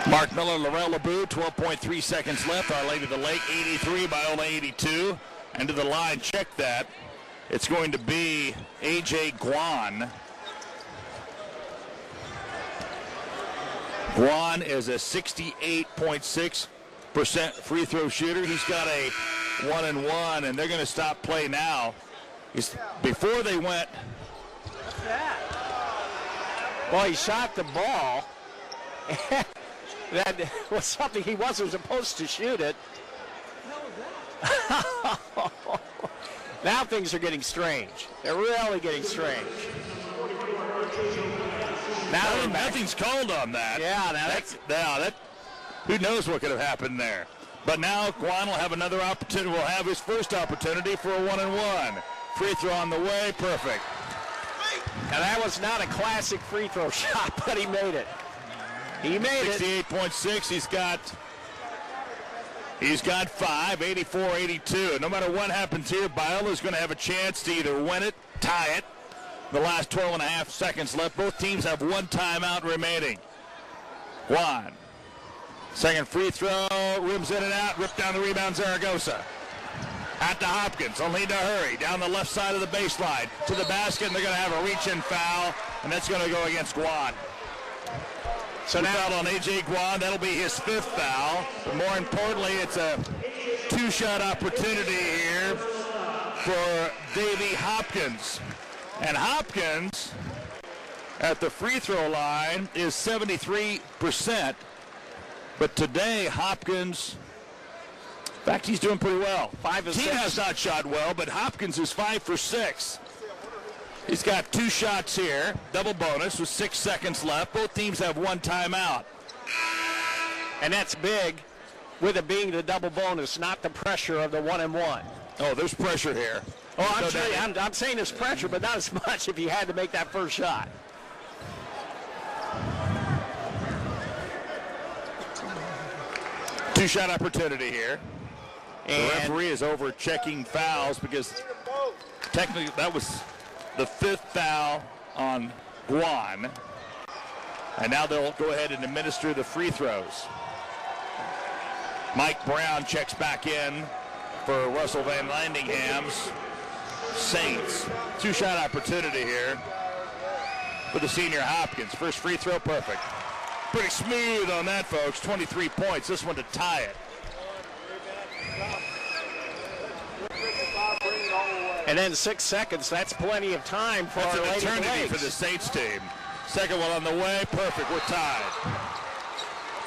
Mark Miller, Laurel LeBoux, 12.3 seconds left. Our Lady of the Lake, 83, Biola 82. And to the line, check that. It's going to be A.J. Guan. Juan is a 68.6% free throw shooter. He's got a 1-and-1, and they're going to stop play now. Before they went. What's that? Well, he shot the ball. That was something he wasn't supposed to shoot it. Now things are getting strange. They're really getting strange. Now Nothing's called on that. Yeah, who knows what could have happened there. But now Juan will have another opportunity. Will have his first opportunity for a 1-and-1. Free throw on the way, perfect. And that was not a classic free throw shot, but he made it. He made it. 68.6. He's got 5, 84-82. No matter what happens here, Biola's going to have a chance to either win it, tie it. The last 12 and a half seconds left. Both teams have one timeout remaining. Juan. Second free throw, rims in and out, ripped down the rebound, Zaragoza. At the Hopkins, they'll need to hurry. Down the left side of the baseline to the basket, and they're going to have a reach-in foul, and that's going to go against Guan. So now foul on A.J. Guan, that'll be his 5th foul. But more importantly, it's a 2-shot opportunity here for Davey Hopkins. And Hopkins at the free throw line is 73%. But today, Hopkins, in fact, he's doing pretty well. 5 of 6. Team has not shot well, but Hopkins is 5 for 6. He's got 2 shots here, double bonus with 6 seconds left. Both teams have one timeout. And that's big, with it being the double bonus, not the pressure of the 1-and-1. Oh, there's pressure here. Oh, I'm saying there's pressure, but not as much if you had to make that first shot. Two-shot opportunity here. And the referee is over checking fouls because technically that was the 5th foul on Guan. And now they'll go ahead and administer the free throws. Mike Brown checks back in for Russell Van Landingham's Saints. 2-shot opportunity here for the senior Hopkins. First free throw, perfect. Pretty smooth on that, folks. 23 points. This one to tie it. And then 6 seconds. That's plenty of time for That's our an Lady eternity Blades. for the Saints team. Second one on the way. Perfect. We're tied.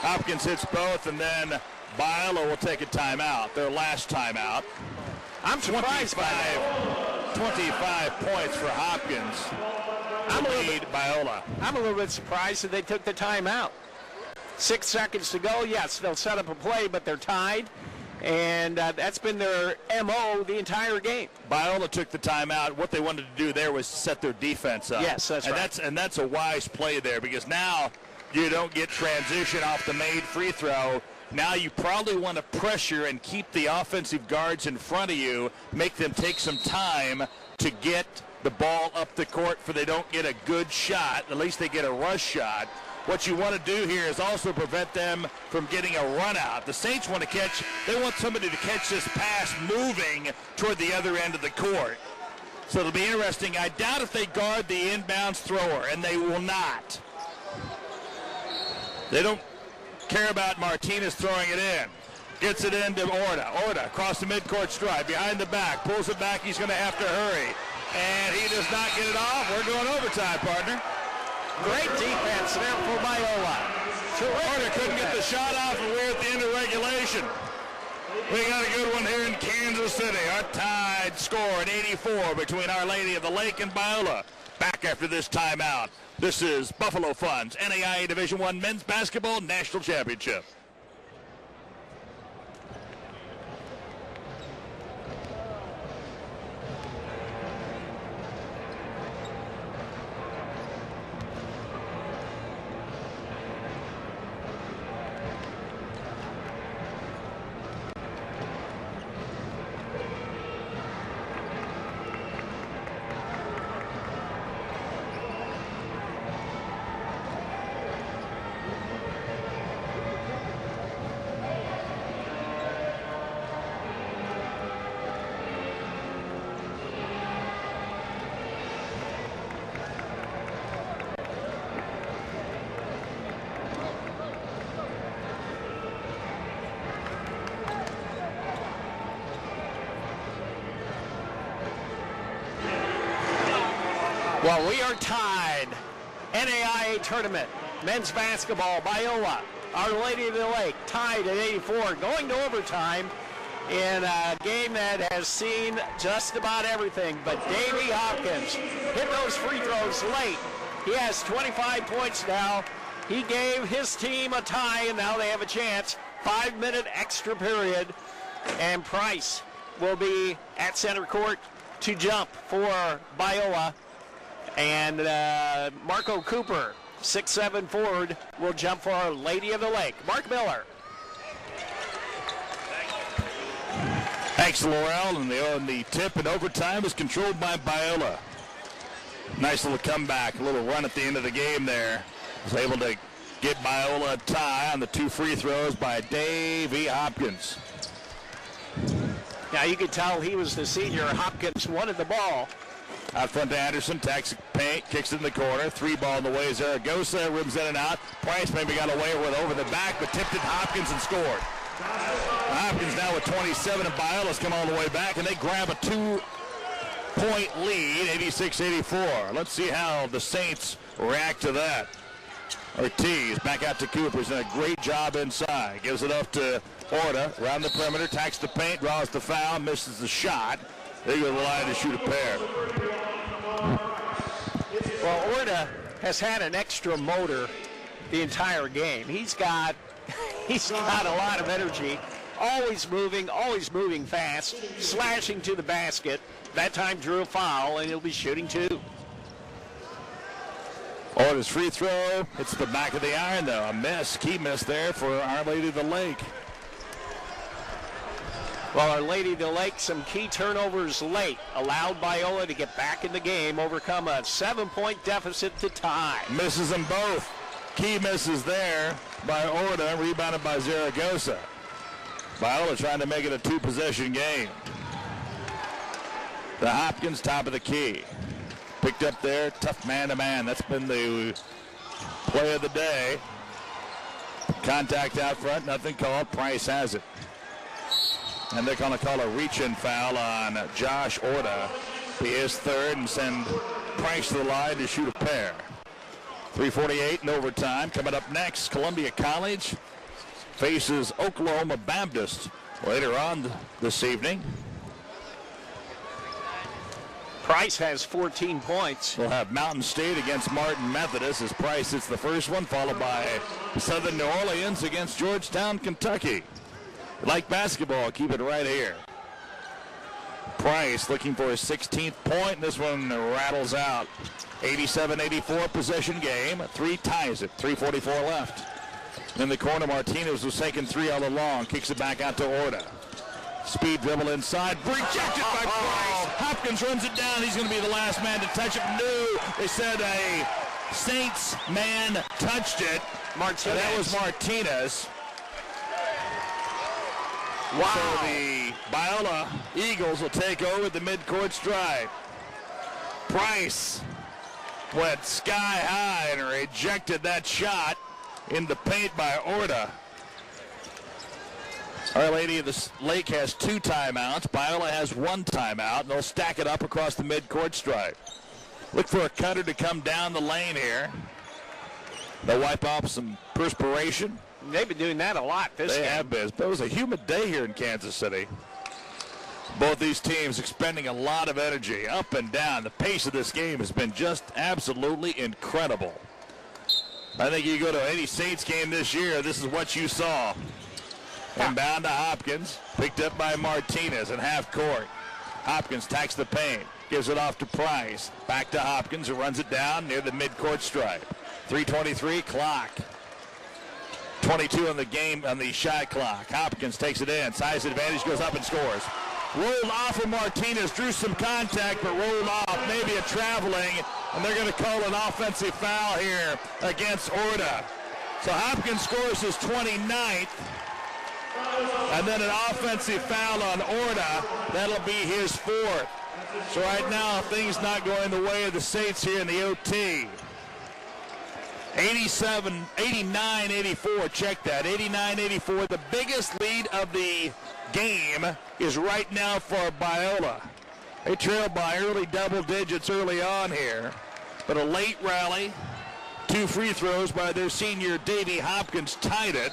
Hopkins hits both, and then Biola will take a timeout. Their last timeout. I'm surprised by that. 25 points for Hopkins. I'm a little bit surprised that they took the timeout. 6 seconds to go. Yes, they'll set up a play, but they're tied. And that's been their MO the entire game. Biola took the timeout. What they wanted to do there was set their defense up. Yes, that's right. And that's a wise play there because now you don't get transition off the made free throw. Now you probably want to pressure and keep the offensive guards in front of you, make them take some time to get the ball up the court for they don't get a good shot. At least they get a rush shot. What you want to do here is also prevent them from getting a run out. The Saints want to catch, they want somebody to catch this pass moving toward the other end of the court. So it'll be interesting. I doubt if they guard the inbounds thrower, and they will not. They don't care about Martinez throwing it in. Gets it into Orta. Orta across the midcourt stripe, behind the back, pulls it back. He's going to have to hurry. And he does not get it off. We're going overtime, partner. Great defense there for Biola. Orta couldn't get the shot off, and we're at the end of regulation. We got a good one here in Kansas City. Our tied score at 84 between Our Lady of the Lake and Biola. Back after this timeout. This is Buffalo Fun's NAIA Division I Men's Basketball National Championship. Well, we are tied. NAIA tournament, men's basketball, Biola, Our Lady of the Lake, tied at 84, going to overtime in a game that has seen just about everything. But Davey Hopkins hit those free throws late. He has 25 points now. He gave his team a tie, and now they have a chance. 5-minute extra period, and Price will be at center court to jump for Biola. And Marco Cooper, 6'7" forward, will jump for Our Lady of the Lake. Mark Miller. Thanks, Laurel. And the tip in overtime is controlled by Biola. Nice little comeback, a little run at the end of the game there. Was able to get Biola a tie on the 2 free throws by Davey Hopkins. Now you could tell he was the senior. Hopkins wanted the ball. Out front to Anderson, attacks the paint, kicks it in the corner. 3 ball in the way. Zaragoza rims in and out. Price maybe got away with over the back, but tipped it Hopkins and scored. Hopkins now with 27, and Biola's come all the way back, and they grab a 2-point lead, 86-84. Let's see how the Saints react to that. Ortiz back out to Cooper. He's done a great job inside. Gives it up to Orta around the perimeter, attacks the paint, draws the foul, misses the shot. They go to the line to shoot a pair. Well, Orta has had an extra motor the entire game. He's got a lot of energy. Always moving fast, slashing to the basket. That time drew a foul, and he'll be shooting 2. Orta's free throw hits the back of the iron, though. A miss, key miss there for Our Lady of the Lake. Well, Our Lady of the Lake, some key turnovers late. Allowed Biola to get back in the game, overcome a 7-point deficit to tie. Misses them both. Key misses there by Orta, rebounded by Zaragoza. Biola trying to make it a 2-possession game. The Hopkins, top of the key. Picked up there, tough man-to-man. That's been the play of the day. Contact out front, nothing called. Price has it. And they're going to call a reach-in foul on Josh Orta. Be his 3rd and send Price to the line to shoot a pair. 3:48 in overtime. Coming up next, Columbia College faces Oklahoma Baptist later on this evening. Price has 14 points. We'll have Mountain State against Martin Methodist as Price hits the first one, followed by Southern New Orleans against Georgetown, Kentucky. Like basketball, keep it right here. Price looking for his 16th point. This one rattles out. 87-84 possession game. 3 ties it. 3:44 left. In the corner, Martinez was taking 3 all along. Kicks it back out to Orta. Speed dribble inside. Rejected by Price. Hopkins runs it down. He's going to be the last man to touch it. No, they said a Saints man touched it. Martinez. That was Martinez. Wow. So the Biola Eagles will take over the midcourt stripe. Price went sky high and rejected that shot in the paint by Orta. Our Lady of the Lake has 2 timeouts. Biola has 1 timeout, and they'll stack it up across the midcourt stripe. Look for a cutter to come down the lane here. They'll wipe off some perspiration. They've been doing that a lot this game. They have been. But it was a humid day here in Kansas City. Both these teams expending a lot of energy up and down. The pace of this game has been just absolutely incredible. I think you go to any Saints game this year, this is what you saw. Inbound to Hopkins, picked up by Martinez in half court. Hopkins tacks the paint, gives it off to Price. Back to Hopkins, who runs it down near the midcourt stripe. 3:23 clock. 22 on the game, on the shot clock. Hopkins takes it in. Size advantage, goes up and scores. Rolled off of Martinez, drew some contact, but rolled off. Maybe a traveling, and they're going to call an offensive foul here against Orta. So Hopkins scores his 29th, and then an offensive foul on Orta. That'll be his 4th. So right now, things not going the way of the Saints here in the OT. 89-84, check that, 89-84. The biggest lead of the game is right now for Biola. They trail by early double digits early on here. but a late rally. 2 free throws by their senior Davey Hopkins tied it.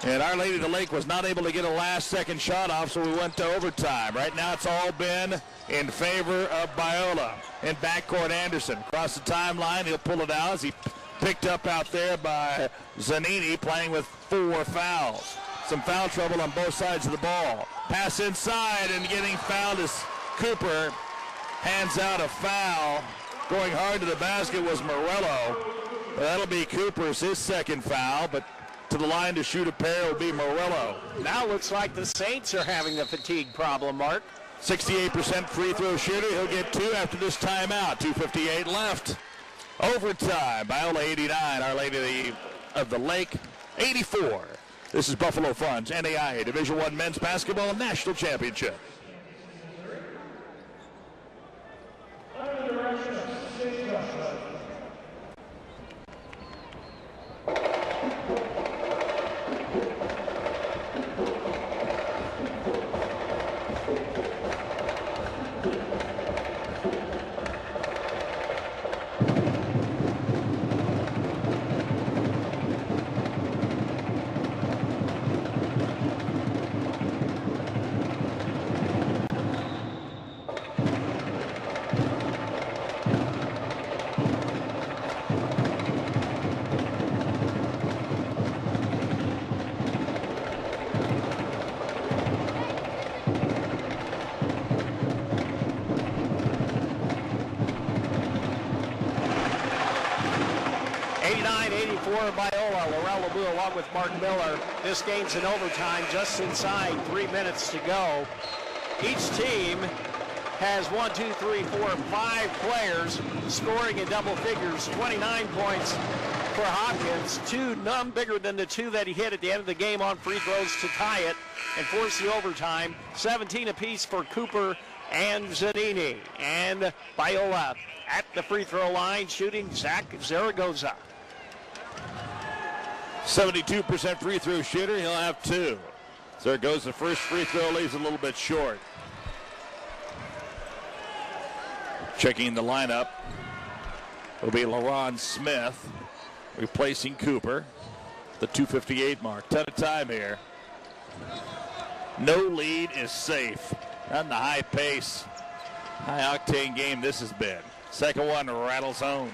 And Our Lady of the Lake was not able to get a last-second shot off, so we went to overtime. Right now it's all been in favor of Biola. In backcourt, Anderson. Across the timeline, he'll pull it out as he picked up out there by Zanini, playing with 4 fouls. Some foul trouble on both sides of the ball. Pass inside, and getting fouled as Cooper hands out a foul. Going hard to the basket was Morello. That'll be Cooper's, his second foul, but to the line to shoot a pair will be Morello. Now looks like the Saints are having a fatigue problem, Mark. 68% free throw shooter. He'll get 2 after this timeout. 2:58 left. Overtime. Biola 89. Our Lady of the Lake 84. This is Buffalo Funds, NAIA Division I Men's Basketball National Championship. Under the direction of State Joshua. 89-84 Biola. Laurel LeBou along with Mark Miller. This game's in overtime, just inside 3 minutes to go. Each team has 5 players scoring in double figures. 29 points for Hopkins. 2, none bigger than the 2 that he hit at the end of the game on free throws to tie it and force the overtime. 17 apiece for Cooper and Zanini. And Biola at the free throw line shooting Zach Zaragoza. 72% free throw shooter. He'll have 2. Zaragoza first free throw leaves a little bit short. Checking the lineup will be LaRon Smith replacing Cooper. The 2:58 mark. Ton of time here. No lead is safe. Not in the high pace, high octane game this has been. Second one rattles home.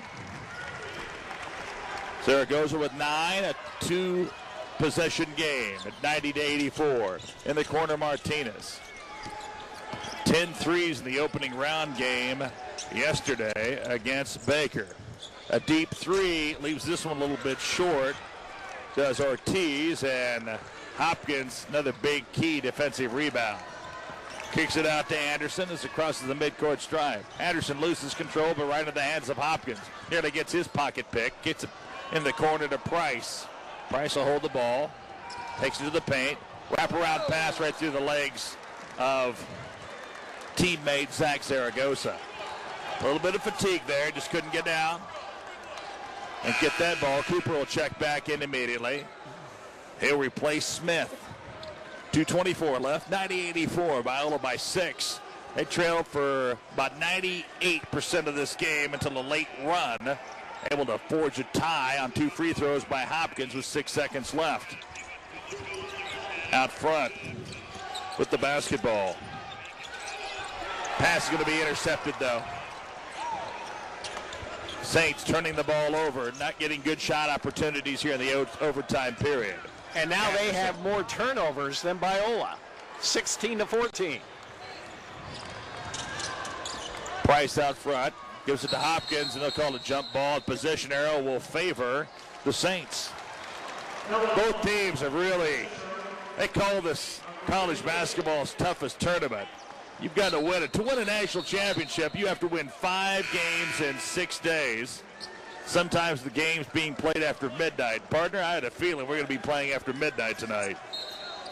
Zaragoza with 9, a 2-possession game at 90-84. In the corner, Martinez. 10 threes in the opening round game yesterday against Baker. A deep 3 leaves this one a little bit short. Does Ortiz, and Hopkins, another big key defensive rebound. Kicks it out to Anderson as it crosses the midcourt stripe. Anderson loses control, but right into the hands of Hopkins. Nearly gets his pocket pick. Gets it in the corner to Price. Price will hold the ball. Takes it to the paint. Wraparound pass right through the legs of teammate Zach Zaragoza. A little bit of fatigue there. Just couldn't get down and get that ball. Cooper will check back in immediately. He'll replace Smith. 2:24 left. 90-84. Biola by 6. They trailed for about 98% of this game until a late run. Able to forge a tie on 2 free throws by Hopkins with 6 seconds left. Out front with the basketball. Pass is going to be intercepted, though. Saints turning the ball over, not getting good shot opportunities here in the overtime period. And now they have more turnovers than Biola. 16-14. Price out front. Gives it to Hopkins, and they'll call a jump ball. Possession arrow will favor the Saints. Both teams have really, they call this college basketball's toughest tournament. You've got to win it. To win a national championship, you have to win 5 games in 6 days. Sometimes the game's being played after midnight. Partner, I had a feeling we're going to be playing after midnight tonight.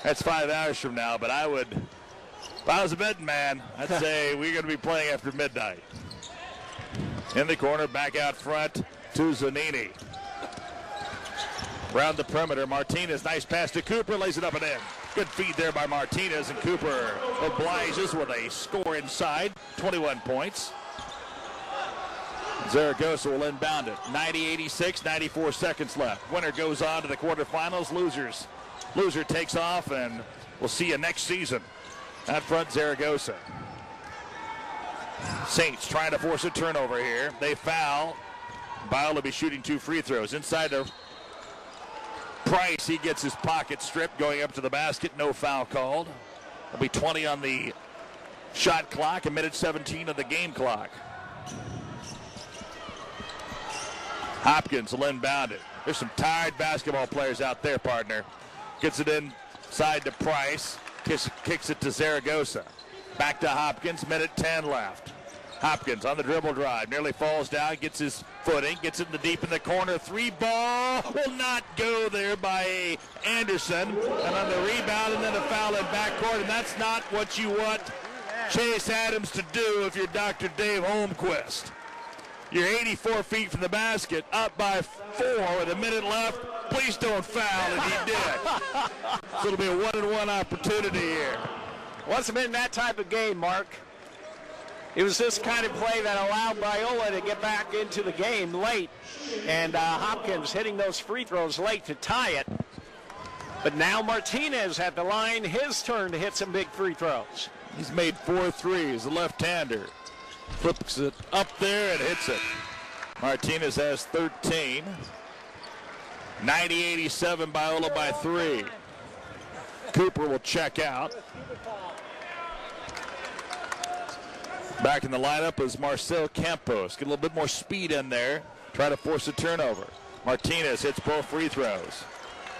That's 5 hours from now, but I would, if I was a betting man, I'd say we're going to be playing after midnight. In the corner, back out front to Zanini. Round the perimeter, Martinez, nice pass to Cooper, lays it up and in. Good feed there by Martinez, and Cooper obliges with a score inside, 21 points. Zaragoza will inbound it. 90-86, 94 seconds left. Winner goes on to the quarterfinals. Loser takes off, and we'll see you next season. Out front, Zaragoza. Saints trying to force a turnover here. They foul. Biola will be shooting 2 free throws. Inside to Price. He gets his pocket stripped going up to the basket. No foul called. There'll be 20 on the shot clock, a minute 17 of the game clock. Hopkins will inbound it. There's some tired basketball players out there, partner. Gets it inside to Price. Kicks it to Zaragoza. Back to Hopkins, minute 10 left. Hopkins on the dribble drive, nearly falls down, gets his footing, gets it in the deep in the corner. 3 ball will not go there by Anderson. And on the rebound, and then a foul in backcourt, and that's not what you want Chase Adams to do if you're Dr. Dave Holmquist. You're 84 feet from the basket, up by 4 with a minute left. Please don't foul, and he did. So it'll be a 1-and-1 opportunity here. Wasn't been that type of game, Mark. It was this kind of play that allowed Biola to get back into the game late. And Hopkins hitting those free throws late to tie it. But now Martinez at the line, his turn to hit some big free throws. He's made 4 threes, the left-hander. Flips it up there and hits it. Martinez has 13. 90-87, Biola by 3. Cooper will check out. Back in the lineup is Marcel Campos. Get a little bit more speed in there. Try to force a turnover. Martinez hits both free throws.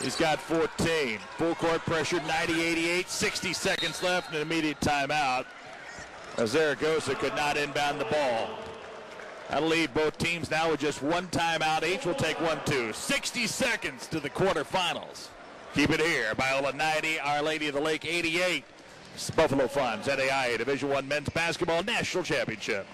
He's got 14. Full court pressure, 90-88. 60 seconds left and an immediate timeout. Zaragoza could not inbound the ball. That'll lead both teams now with just 1 timeout each. We'll take 1-2. 60 seconds to the quarterfinals. Keep it here. Biola 90, Our Lady of the Lake 88. It's Buffalo Funds, NAIA Division I Men's Basketball National Championship.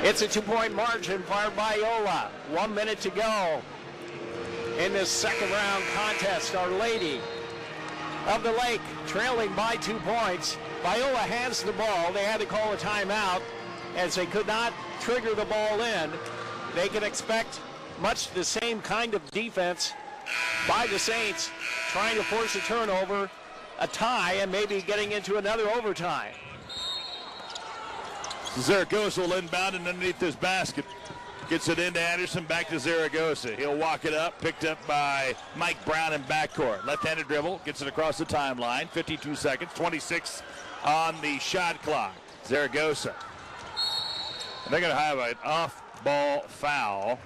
It's a 2-point margin for Biola. 1 minute to go in this second round contest. Our Lady of the Lake trailing by 2 points. Biola has the ball. They had to call a timeout as they could not trigger the ball in. They can expect much the same kind of defense by the Saints, trying to force a turnover, a tie, and maybe getting into another overtime. Zaragoza will inbound and underneath this basket. Gets it into Anderson, back to Zaragoza. He'll walk it up, picked up by Mike Brown in backcourt. Left-handed dribble, gets it across the timeline. 52 seconds, 26 on the shot clock. Zaragoza. And they're going to have an off-ball foul.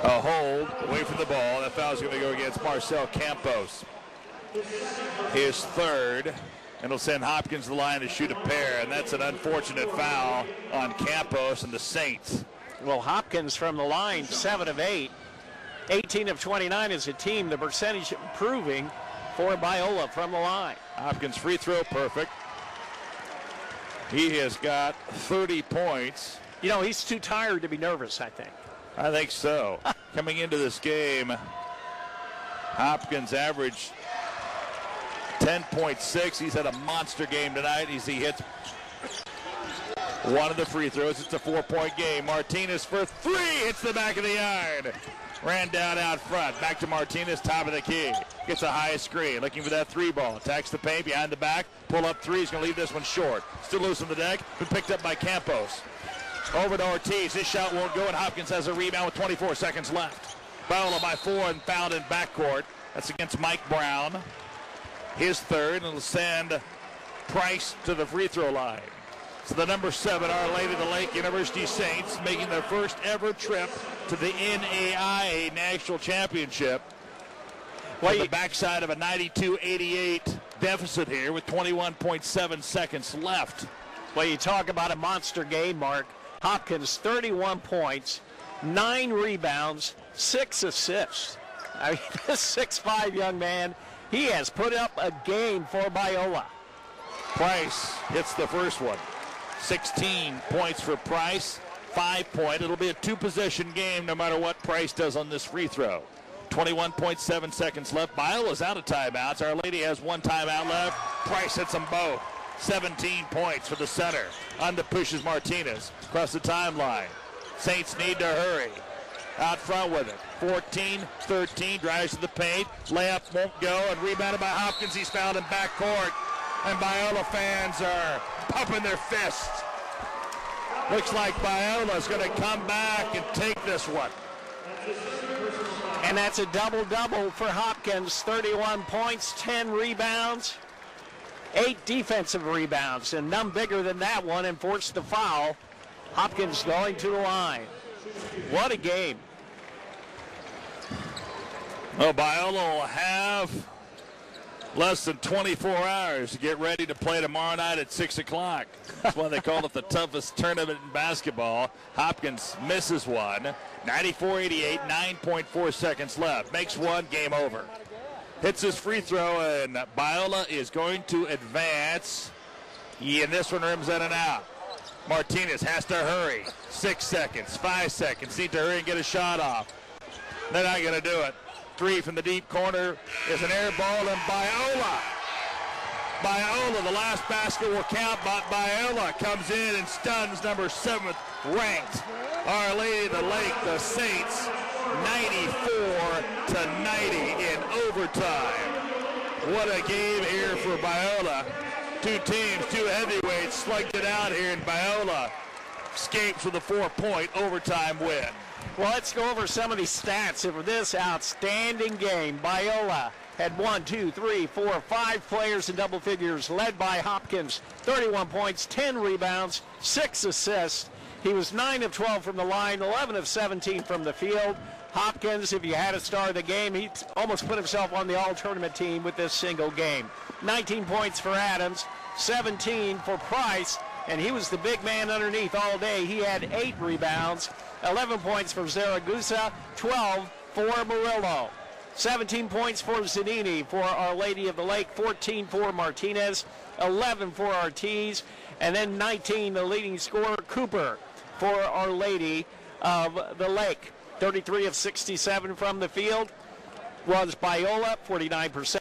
A hold away from the ball. That foul is going to go against Marcel Campos. His third. And it'll send Hopkins to the line to shoot a pair, and that's an unfortunate foul on Campos and the Saints. Well, Hopkins from the line, 7 of 8. 18 of 29 as a team. The percentage improving for Biola from the line. Hopkins free throw perfect. He has got 30 points. You know, he's too tired to be nervous, I think. I think so. Coming into this game, Hopkins averaged 10.6. He's had a monster game tonight. He hits one of the free throws. It's a 4-point game. Martinez for 3. Hits the back of the iron. Ran down out front. Back to Martinez, top of the key. Gets a high screen. Looking for that 3 ball. Attacks the paint behind the back. Pull up 3. He's going to leave this one short. Still loose on the deck. Been picked up by Campos. Over to Ortiz. His shot won't go, and Hopkins has a rebound with 24 seconds left. Biola by 4 and fouled in backcourt. That's against Mike Brown. His third, and it'll send Price to the free throw line. So the number 7, Our Lady of the Lake University Saints, making their first ever trip to the NAIA National Championship. On the backside of a 92-88 deficit here with 21.7 seconds left. Well, you talk about a monster game, Mark. Hopkins, 31 points, 9 rebounds, 6 assists. I mean, this 6'5" young man, he has put up a game for Biola. Price hits the first one. 16 points for Price, 5-point. It'll be a 2-possession game no matter what Price does on this free throw. 21.7 seconds left. Biola's out of timeouts. Our Lady has 1 timeout left. Price hits them both. 17 points for the center. Under pushes Martinez across the timeline. Saints need to hurry. Out front with it. 14-13, drives to the paint. Layup won't go, and rebounded by Hopkins. He's fouled in backcourt. And Biola fans are pumping their fists. Looks like Biola's going to come back and take this one. And that's a double-double for Hopkins. 31 points, 10 rebounds, 8 defensive rebounds, and none bigger than that one, and forced the foul. Hopkins going to the line. What a game. Well, Biola will have less than 24 hours to get ready to play tomorrow night at 6 o'clock. That's why they call it the toughest tournament in basketball. Hopkins misses one. 94-88, 9.4 seconds left. Makes one, game over. Hits his free throw, and Biola is going to advance. And this one rims in and out. Martinez has to hurry. 6 seconds, 5 seconds. Need to hurry and get a shot off. They're not going to do it. 3 from the deep corner is an air ball, and Biola, the last basket will count, but Biola comes in and stuns number 7th ranked Our Lady of the Lake, the Saints, 94-90 in overtime. What a game here for Biola. 2 teams, 2 heavyweights slugged it out here, and Biola escapes with a 4-point overtime win. Well, let's go over some of these stats of this outstanding game. Biola had 5 players in double figures, led by Hopkins. 31 points, 10 rebounds, 6 assists. He was 9 of 12 from the line, 11 of 17 from the field. Hopkins, if you had a star of the game, he almost put himself on the all-tournament team with this single game. 19 points for Adams, 17 for Price, and he was the big man underneath all day. He had 8 rebounds, 11 points for Zaragoza, 12 for Murillo. 17 points for Zanini for Our Lady of the Lake, 14 for Martinez, 11 for Ortiz, and then 19, the leading scorer, Cooper, for Our Lady of the Lake. 33 of 67 from the field was Biola, 49%.